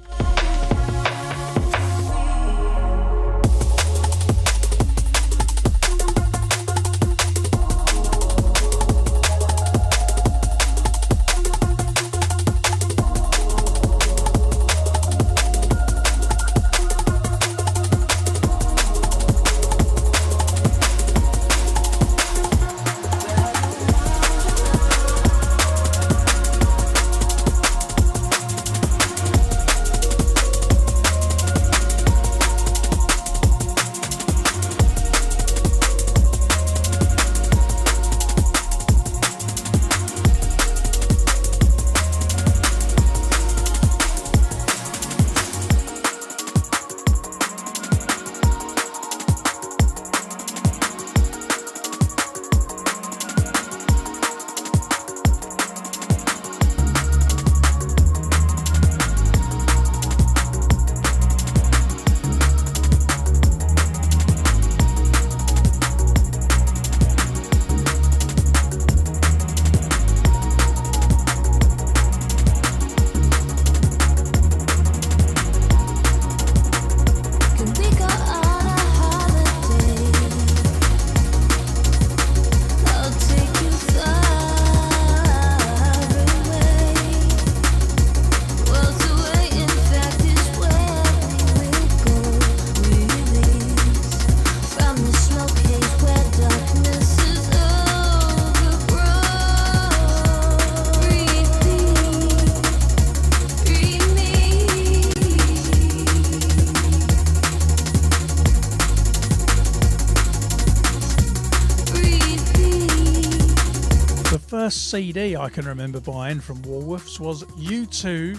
first CD I can remember buying from Woolworths was U2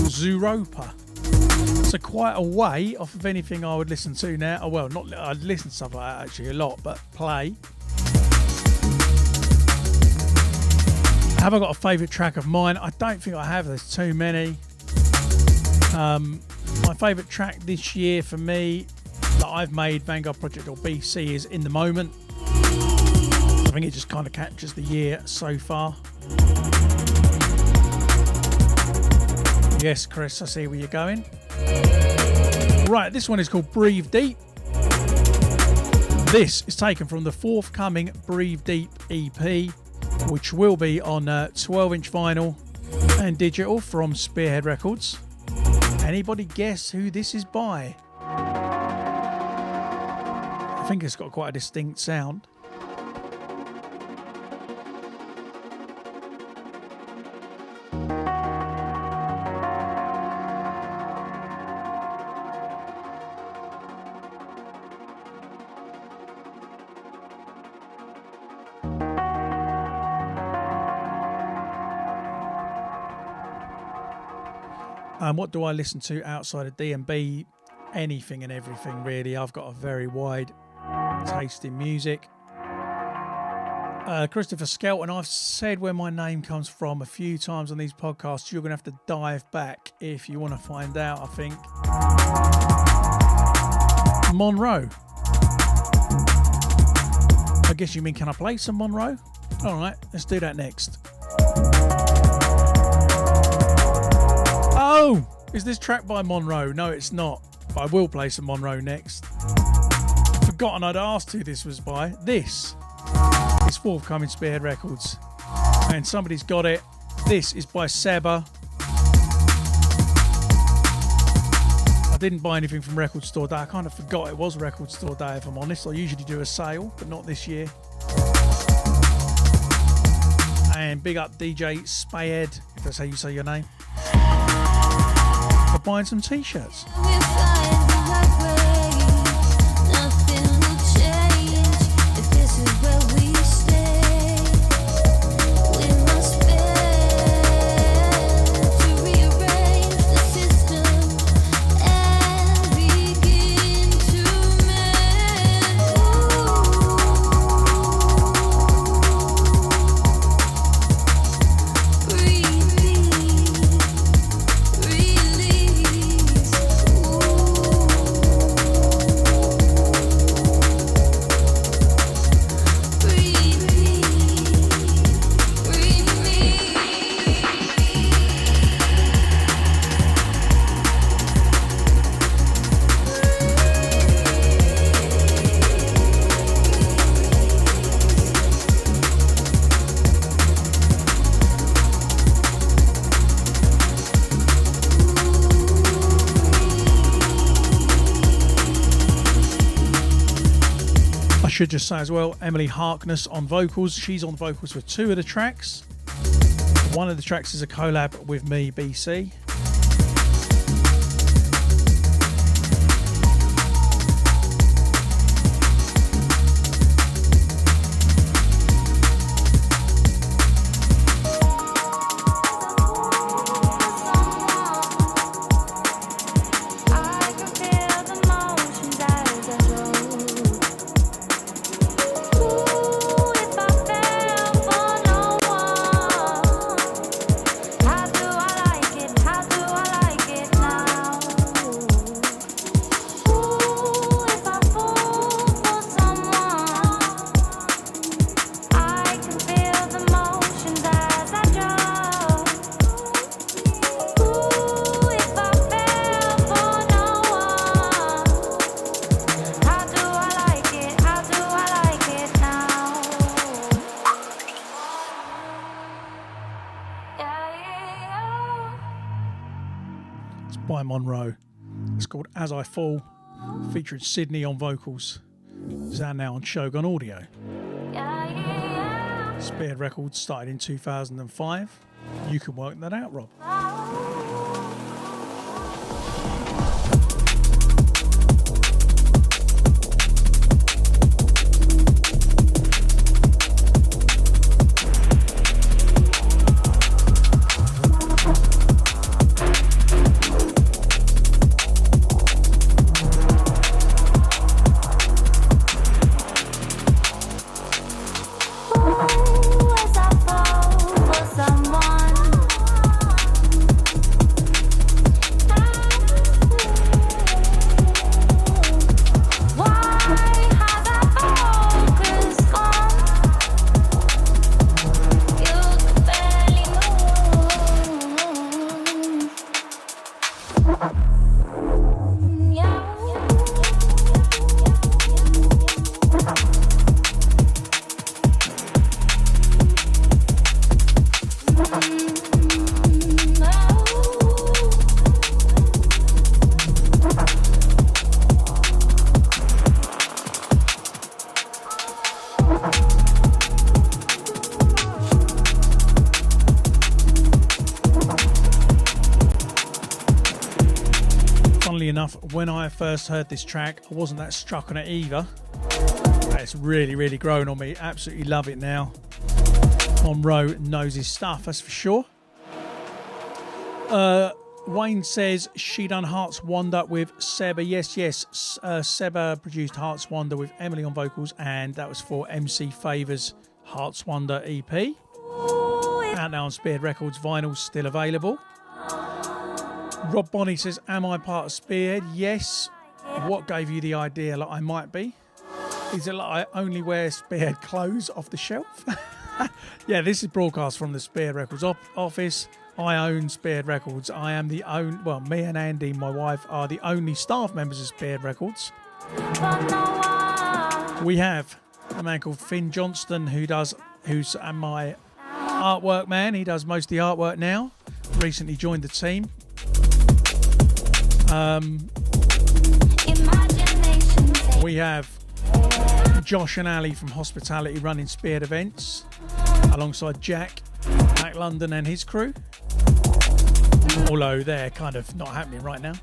Zooropa. So quite a way off of anything I would listen to now. Oh, well, not I'd listen to stuff like that actually a lot, but play. Have I got a favourite track of mine? I don't think I have. There's too many. My favourite track this year for me that I've made, Vanguard Project or BCee, is In the Moment. I think it just kind of captures the year so far. Yes, Chris, I see where you're going. Right, this one is called Breathe Deep. This is taken from the forthcoming Breathe Deep EP, which will be on 12-inch vinyl and digital from Spearhead Records. Anybody guess who this is by? I think it's got quite a distinct sound. What do I listen to outside of D&B? Anything and everything, really. I've got a very wide taste in music. Christopher Skelton, I've said where my name comes from a few times on these podcasts. You're going to have to dive back if you want to find out, I think. Monroe. I guess you mean, can I play some Monroe? All right, let's do that next. Oh, is this track by Monroe? No, it's not. But I will play some Monroe next. Forgotten I'd asked who this was by. This is forthcoming Spearhead Records. And somebody's got it. This is by Seba. I didn't buy anything from Record Store Day. I kind of forgot it was Record Store Day, if I'm honest. I usually do a sale, but not this year. And big up DJ Spearhead, if that's how you say your name, for buying some t-shirts. Should just say as well, Emily Harkness on vocals. She's on vocals for 2 of the tracks. One of the tracks is a collab with me, BCee. By Monroe. It's called As I Fall, featuring Sydney on vocals. It's out now on Shogun Audio. Spearhead Records started in 2005. You can work that out, Rob. enough, when I first heard this track, I wasn't that struck on it either. It's really, really grown on me. Absolutely love it now. Monroe knows his stuff, that's for sure. Wayne says she done Heart's Wonder with Seba. Yes. Seba produced Heart's Wonder with Emily on vocals, and that was for MC Favour's Heart's Wonder EP. Out now on Spearhead Records, vinyl still available. Rob Bonney says, am I part of Spearhead? Yes. What gave you the idea that I might be? Is it like I only wear Spearhead clothes off the shelf? Yeah, this is broadcast from the Spearhead Records office. I own Spearhead Records. I am the me and Andy, my wife, are the only staff members of Spearhead Records. We have a man called Finn Johnston who's my artwork man. He does most of the artwork now. Recently joined the team. We have Josh and Ali from Hospitality running Spearhead events alongside Jack London and his crew, although they're kind of not happening right now.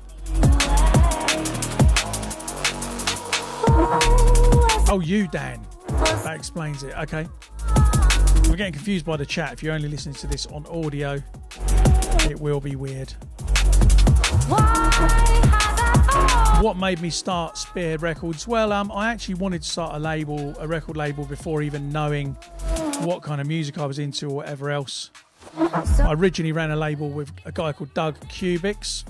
Oh, you, Dan. That explains it. Okay. I'm getting confused by the chat. If you're only listening to this on audio, it will be weird. What made me start Spearhead Records? Well, I actually wanted to start a record label before even knowing what kind of music I was into or whatever else. I originally ran a label with a guy called Doug Cubics,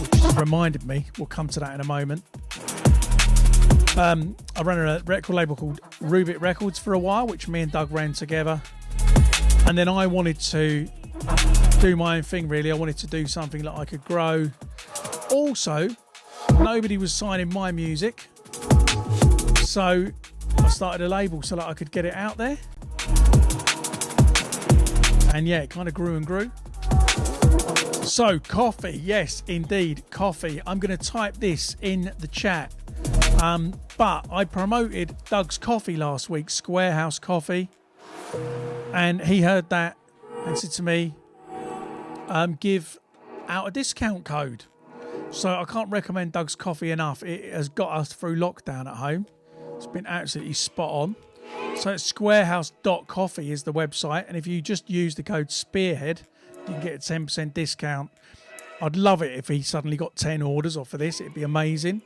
which reminded me, we'll come to that in a moment. I ran a record label called Rubik Records for a while, which me and Doug ran together. And then I wanted to do my own thing, really. I wanted to do something that I could grow. Also, nobody was signing my music, so I started a label so that I could get it out there. And yeah, it kind of grew and grew. So, coffee, yes, indeed, coffee. I'm going to type this in the chat. But I promoted Doug's coffee last week, Squarehouse Coffee, and he heard that and said to me, give out a discount code. So I can't recommend Doug's coffee enough. It has got us through lockdown at home. It's been absolutely spot on. So it's squarehouse.coffee is the website, and if you just use the code Spearhead, you can get a 10% discount. I'd love it if he suddenly got 10 orders off of this. It'd be amazing.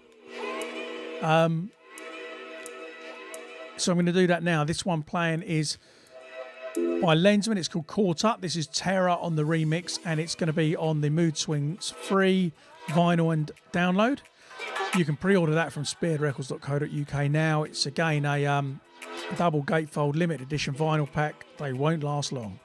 So I'm going to do that now. This one playing is by Lensman. It's called Caught Up. This is Terra on the remix, and it's going to be on the Mood Swings free vinyl and download. You can pre-order that from spearheadrecords.co.uk now. It's again a double gatefold limited edition vinyl pack. They won't last long.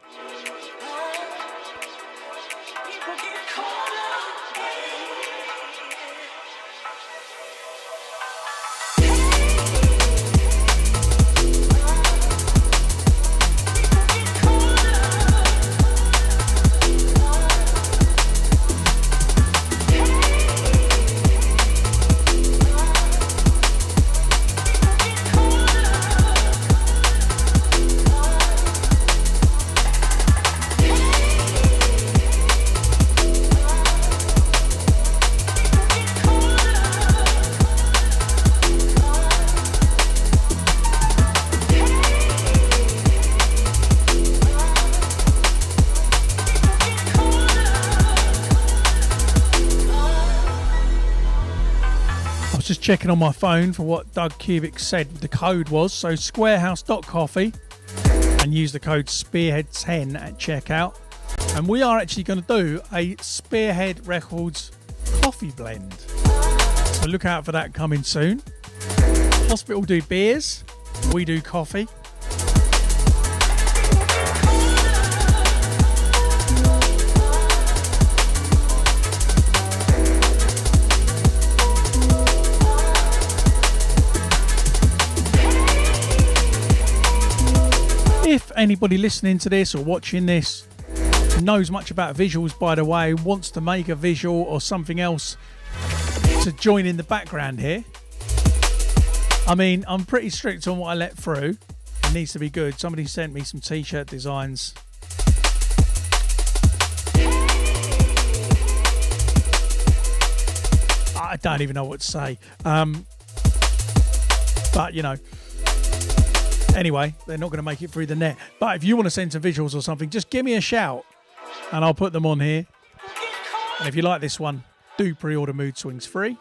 Checking on my phone for what Doug Cubic said the code was. So squarehouse.coffee and use the code Spearhead10 at checkout. And we are actually going to do a Spearhead Records coffee blend. So look out for that coming soon. Hospital do beers, we do coffee. If anybody listening to this or watching this knows much about visuals, by the way, wants to make a visual or something else to join in the background here, I mean, I'm pretty strict on what I let through. It needs to be good. Somebody sent me some t-shirt designs. don't even know what to say. But, you know, anyway, they're not going to make it through the net. But if you want to send some visuals or something, just give me a shout and I'll put them on here. And if you like this one, do pre-order Mood Swings free.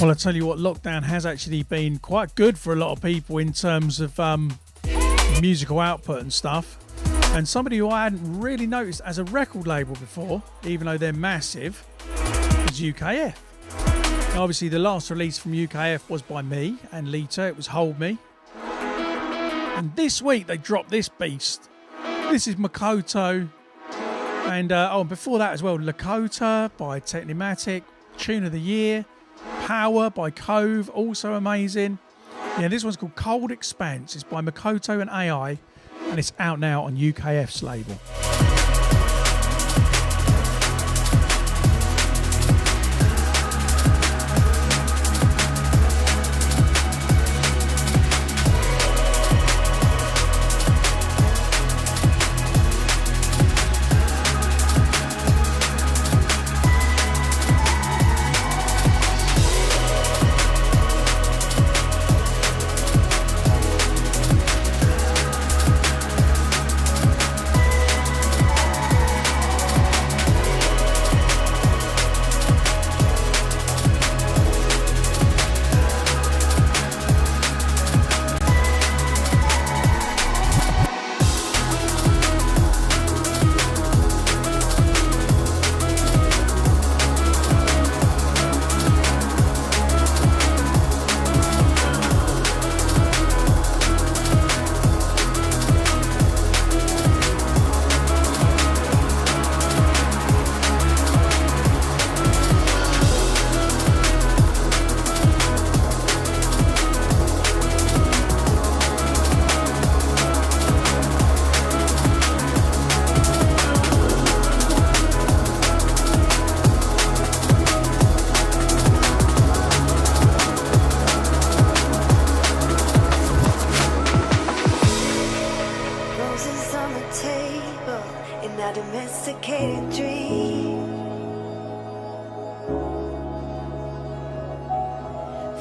Well, I tell you what, lockdown has actually been quite good for a lot of people in terms of musical output and stuff. And somebody who I hadn't really noticed as a record label before, even though they're massive, is UKF. Now, obviously, the last release from UKF was by me and Lita. It was Hold Me. And this week, they dropped this beast. This is Makoto. And before that as well, Lakota by Technimatic. Tune of the Year. Power by Cove, also amazing. Yeah, this one's called Cold Expanse. It's by Makoto and AI, and it's out now on UKF's label.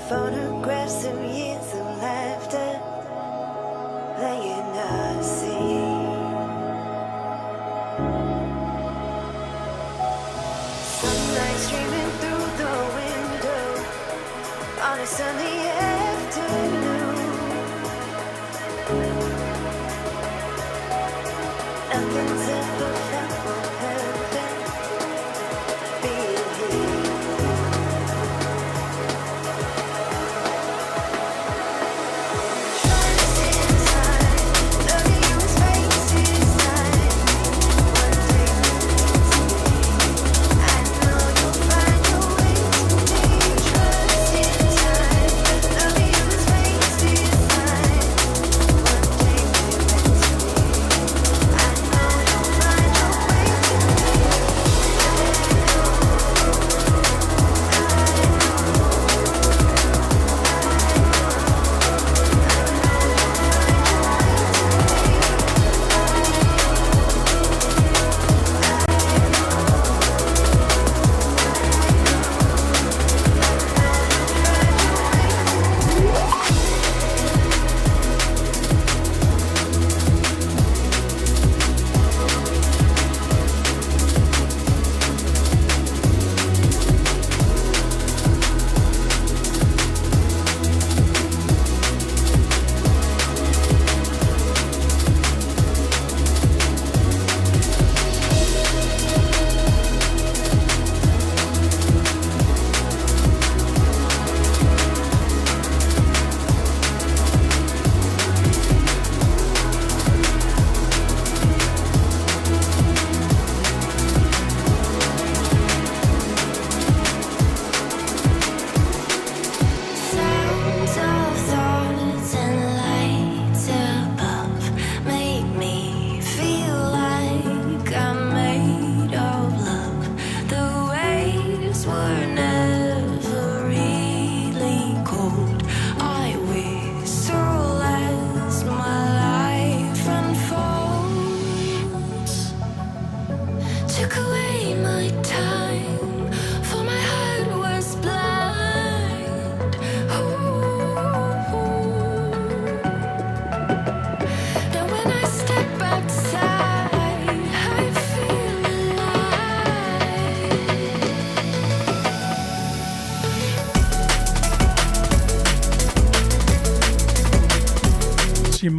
Photographs of years of laughter laying unseen. Sunlight streaming through the window on a sunny afternoon. Nothing's ever felt more perfect being here. One day, I know you'll find a way.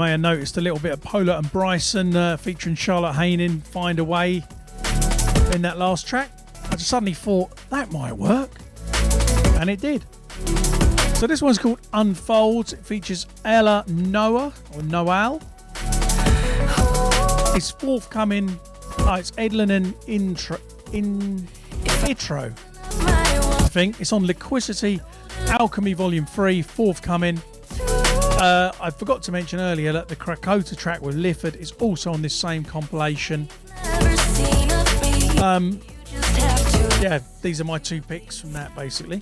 may have noticed a little bit of Pola and Bryson featuring Charlotte Haining, Find a Way, in that last track. I just suddenly thought that might work, and it did. So this one's called Unfolds. It features Ella Noah, or Noel. It's forthcoming. It's Edlin and Itro. I think it's on Liquidity, Alchemy Volume 3, forthcoming. I forgot to mention earlier that the Krakota track with Lifford is also on this same compilation. Yeah, these are my two picks from that, basically.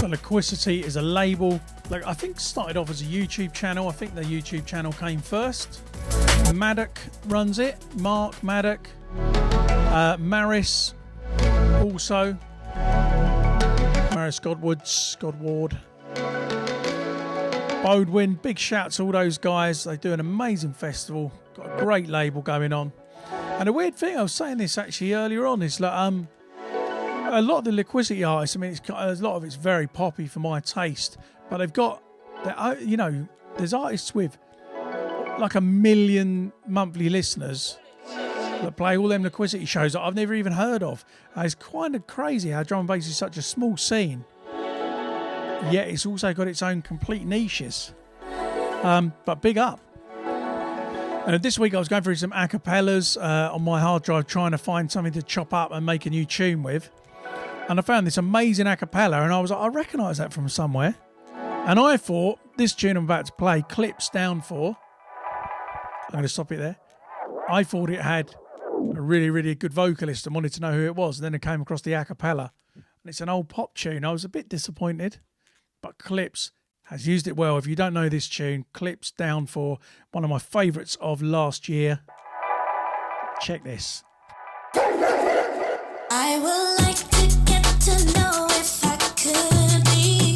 Liquidity is a label, like I think started off as a YouTube channel. I think the YouTube channel came first. Maddock runs it, Mark Maddock, Maris also, Maris Godward, Bodwin. Big shout to all those guys. They do an amazing festival, got a great label going on. And a weird thing, I was saying this actually earlier on, is like a lot of the Liquidity artists, I mean, a lot of it's very poppy for my taste, but they've got, you know, there's artists with like 1 million monthly listeners that play all them Liquidity shows that I've never even heard of. It's kind of crazy how drum and bass is such a small scene, yet it's also got its own complete niches. But big up. And this week I was going through some acapellas on my hard drive, trying to find something to chop up and make a new tune with. And I found this amazing acapella, and I was like, I recognise that from somewhere. And I thought, this tune I'm about to play, Clips Down For, I'm going to stop it there. I thought it had a really, really good vocalist and wanted to know who it was. And then I came across the acapella, and it's an old pop tune. I was a bit disappointed, but Clips has used it well. If you don't know this tune, Clips Down For, one of my favourites of last year. Check this. I would like to get to know if I could be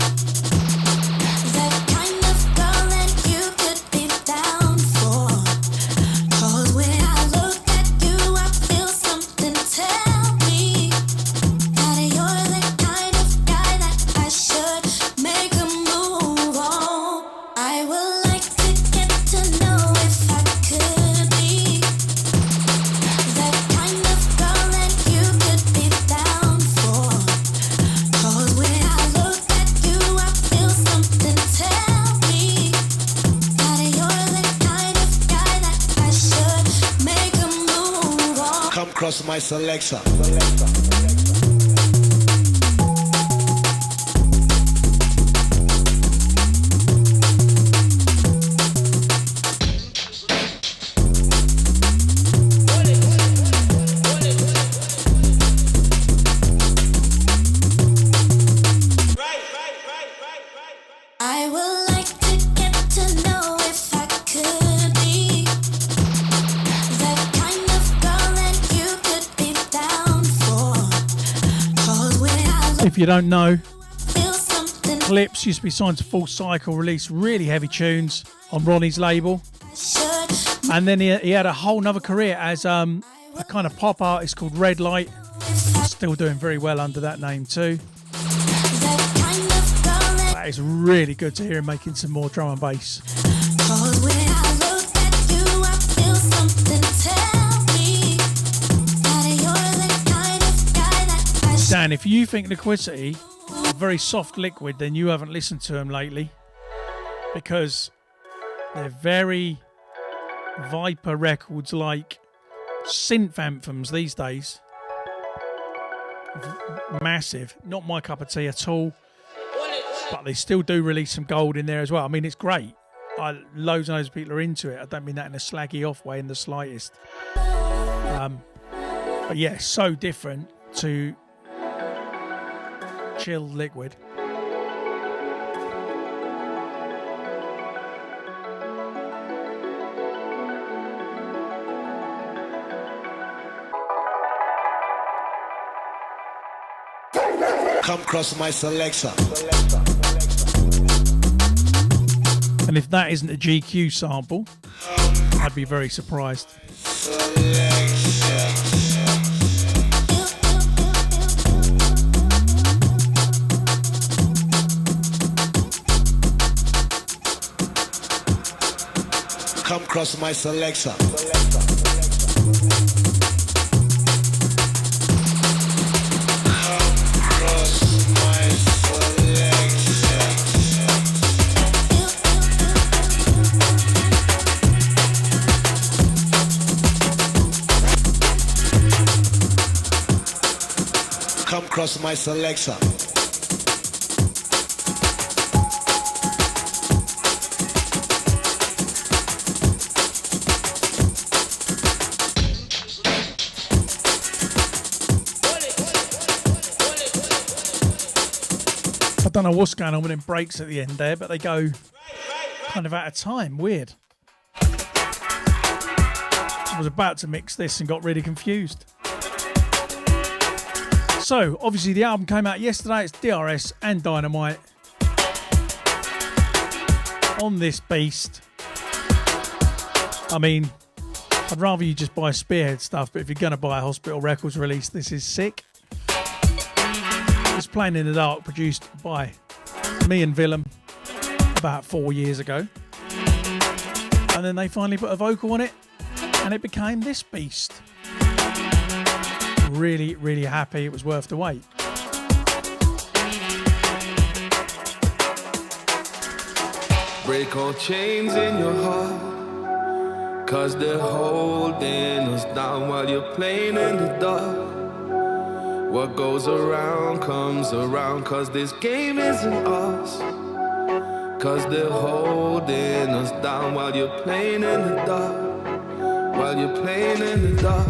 that kind of girl that you could be down for. 'Cause when I look at you, I feel something tell me cross my selector. I would like to get to know if I could be that kind of girl that you could be down for. 'Cause when I look, If you don't know, feel something Clips used to be signed to Full Cycle, released really heavy tunes on Ronnie's label. should. And then he had a whole nother career as a kind of pop artist called Red Light. Still doing very well under that name too. That kind of girl that, That is really good to hear him making some more drum and bass. 'cause when I look at you, I feel something tell me that you're the kind of guy that I should. Dan, if you think Liquidity is a very soft liquid, then you haven't listened to them lately, because they're very Viper Records like synth anthems these days. Massive, not my cup of tea at all, but they still do release some gold in there as well. I mean, it's great. Loads and loads of people are into it. I don't mean that in a slaggy off way in the slightest. But yeah, so different to chill liquid. Come cross my selector. And if that isn't a GQ sample, I'd be very surprised. Come cross my selector. Come cross my selector. I don't know what's going on with them breaks at the end there, but they go kind of out of time. Weird. I was about to mix this and got really confused. So, obviously the album came out yesterday. It's DRS and Dynamite on this beast. I mean, I'd rather you just buy Spearhead stuff, but if you're going to buy a Hospital Records release, this is sick. It's Playing in the Dark, produced by me and Willem about 4 years ago. And then they finally put a vocal on it, and it became this beast. Really, really happy. It was worth the wait. Break all chains in your heart, 'cause they're holding us down while you're playing in the dark. What goes around comes around, 'cause this game isn't ours. 'Cause they're holding us down while you're playing in the dark. While you're playing in the dark.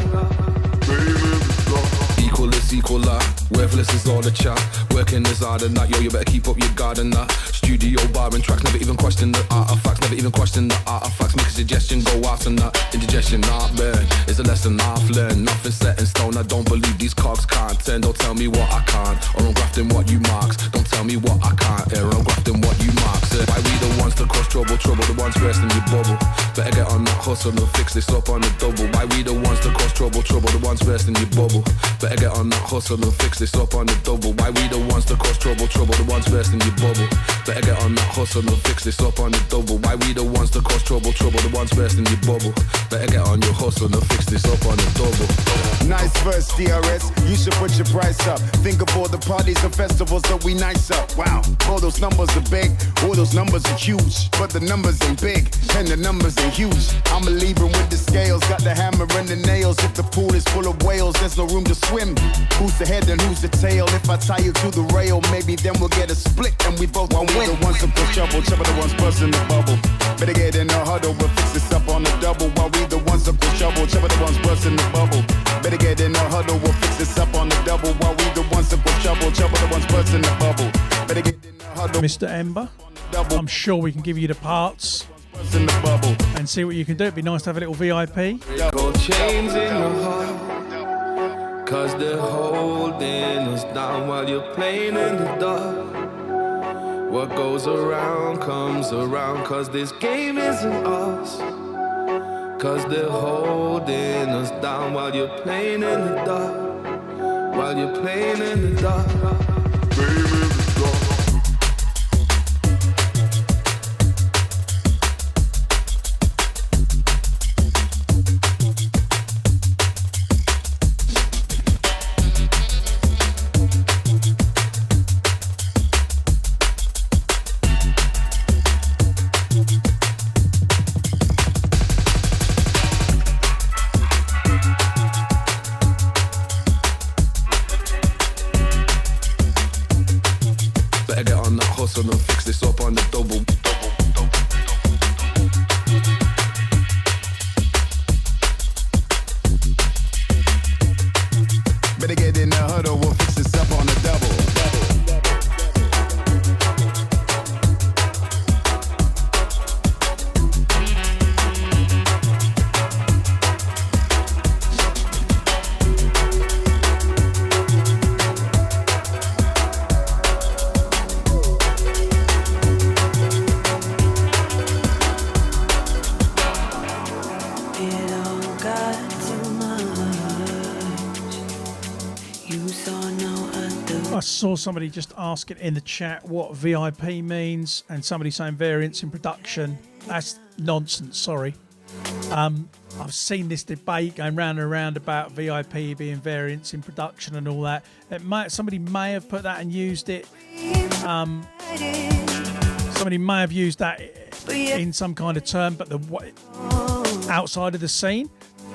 Equal is equaler, worthless is all the chat. Working is hard and that, yo, you better keep up your guard and that. Studio bar and tracks, never even question the artifacts, never even question the artifacts. Make a suggestion, go out and that. Indigestion, not burn, is a lesson I've learned. Nothing set in stone, I don't believe these cogs can't turn. Don't tell me what I can't, or I'm grafting what you marks. Don't tell me what I can't hear, or I'm grafting what you marks. Why we the ones to cause trouble, the ones first in your bubble. Better get on that hustle and fix this up on the double. Why we the ones to cause trouble, the ones first in your bubble. Better get on that hustle and fix this up on the double. Why we the ones to cause trouble, the ones first in your bubble. Better get on that hustle and fix this up on the double. Why we the ones to cause trouble, the ones first in your bubble. Better get on your hustle and fix this up on the double. Nice verse, DRS. You should put your price up. Think of all the parties and festivals that we nice up. Wow, all those numbers are big, all those numbers are huge. But the numbers ain't big, and the numbers ain't huge. I'm a Libra with the scales, got the hammer and the nails. If the pool is full of whales, there's no room to swim. Who's the head and who's the tail? If I tie you to the rail, maybe then we'll get a split and we both won't win. The ones that push trouble, the ones bursting the bubble. Better get in a huddle, we'll fix this up on the double. While we the ones that push trouble, the ones bursting the bubble. Better get in a huddle, we'll fix this up on the double. While we the ones that push trouble, the ones bursting the bubble. Better get in a huddle. Mr. Ember, I'm sure we can give you the parts and see what you can do. It'd be nice to have a little VIP. Gold chains in your heart, cause they're holding us down while you're playing in the dark. What goes around comes around, cause this game isn't ours. Cause they're holding us down while you're playing in the dark. While you're playing in the dark. Playing in the dark. hustle and fix this up on the double. Better get in the huddle, we'll fix this up on the double. I saw somebody just asking in the chat what VIP means, and somebody saying variance in production. That's nonsense, sorry. I've seen this debate going round and round about VIP being variance in production and all that. Somebody may have put that and used it. Somebody may have used that in some kind of term, but outside of the scene.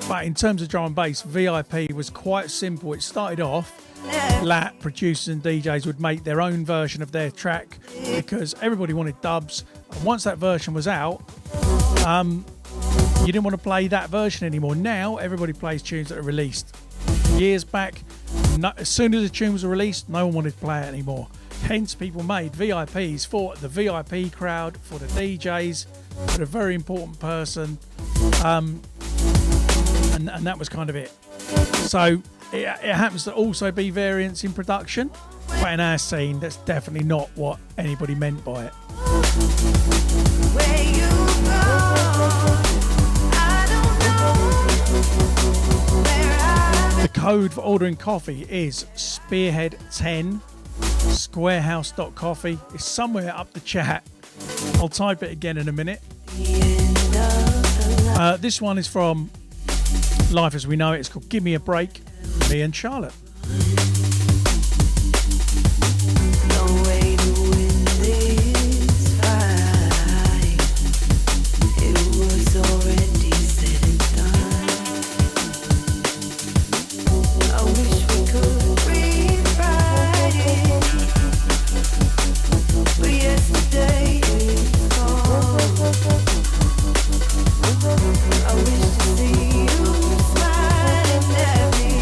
But in terms of drum and bass, VIP was quite simple. It started off producers and DJs would make their own version of their track because everybody wanted dubs. And once that version was out, you didn't want to play that version anymore. Now everybody plays tunes that are released. Years back, as soon as the tunes were released, no one wanted to play it anymore. Hence, people made VIPs for the VIP crowd, for the DJs, for a very important person, and that was kind of it. So it happens to also be variance in production, but in our scene, that's definitely not what anybody meant by it. Where you go, I don't know where The code for ordering coffee is Spearhead10, squarehouse.coffee. It's somewhere up the chat. I'll type it again in a minute. This one is from Life as We Know It. It's called Give Me a Break, me and Charlotte. no way to win this fight. It was already said and done. I wish we could rewrite it, but yesterday is gone. I wish to see you smiling at me.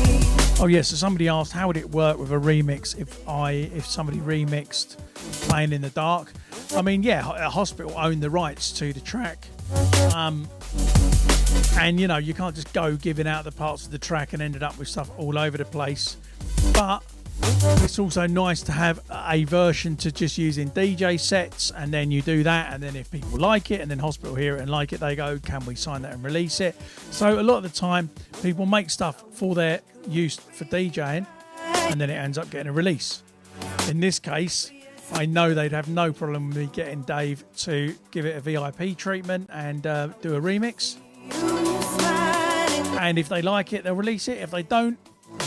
Oh yes, so somebody asked how would it work with a remix if somebody remixed Playing in the Dark. I mean, yeah, a hospital owned the rights to the track, and you know you can't just go giving out the parts of the track and ended up with stuff all over the place. But it's also nice to have a version to just use in DJ sets, and then you do that, and then if people like it and then hospital hear it and like it, they go, can we sign that and release it? So a lot of the time people make stuff for their use for DJing, and then it ends up getting a release. In this case, I know they'd have no problem with me getting Dave to give it a VIP treatment and do a remix, and if they like it, they'll release it. If they don't,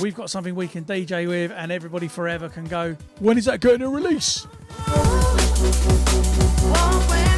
we've got something we can DJ with, and everybody forever can go, when is that going to release? Walk with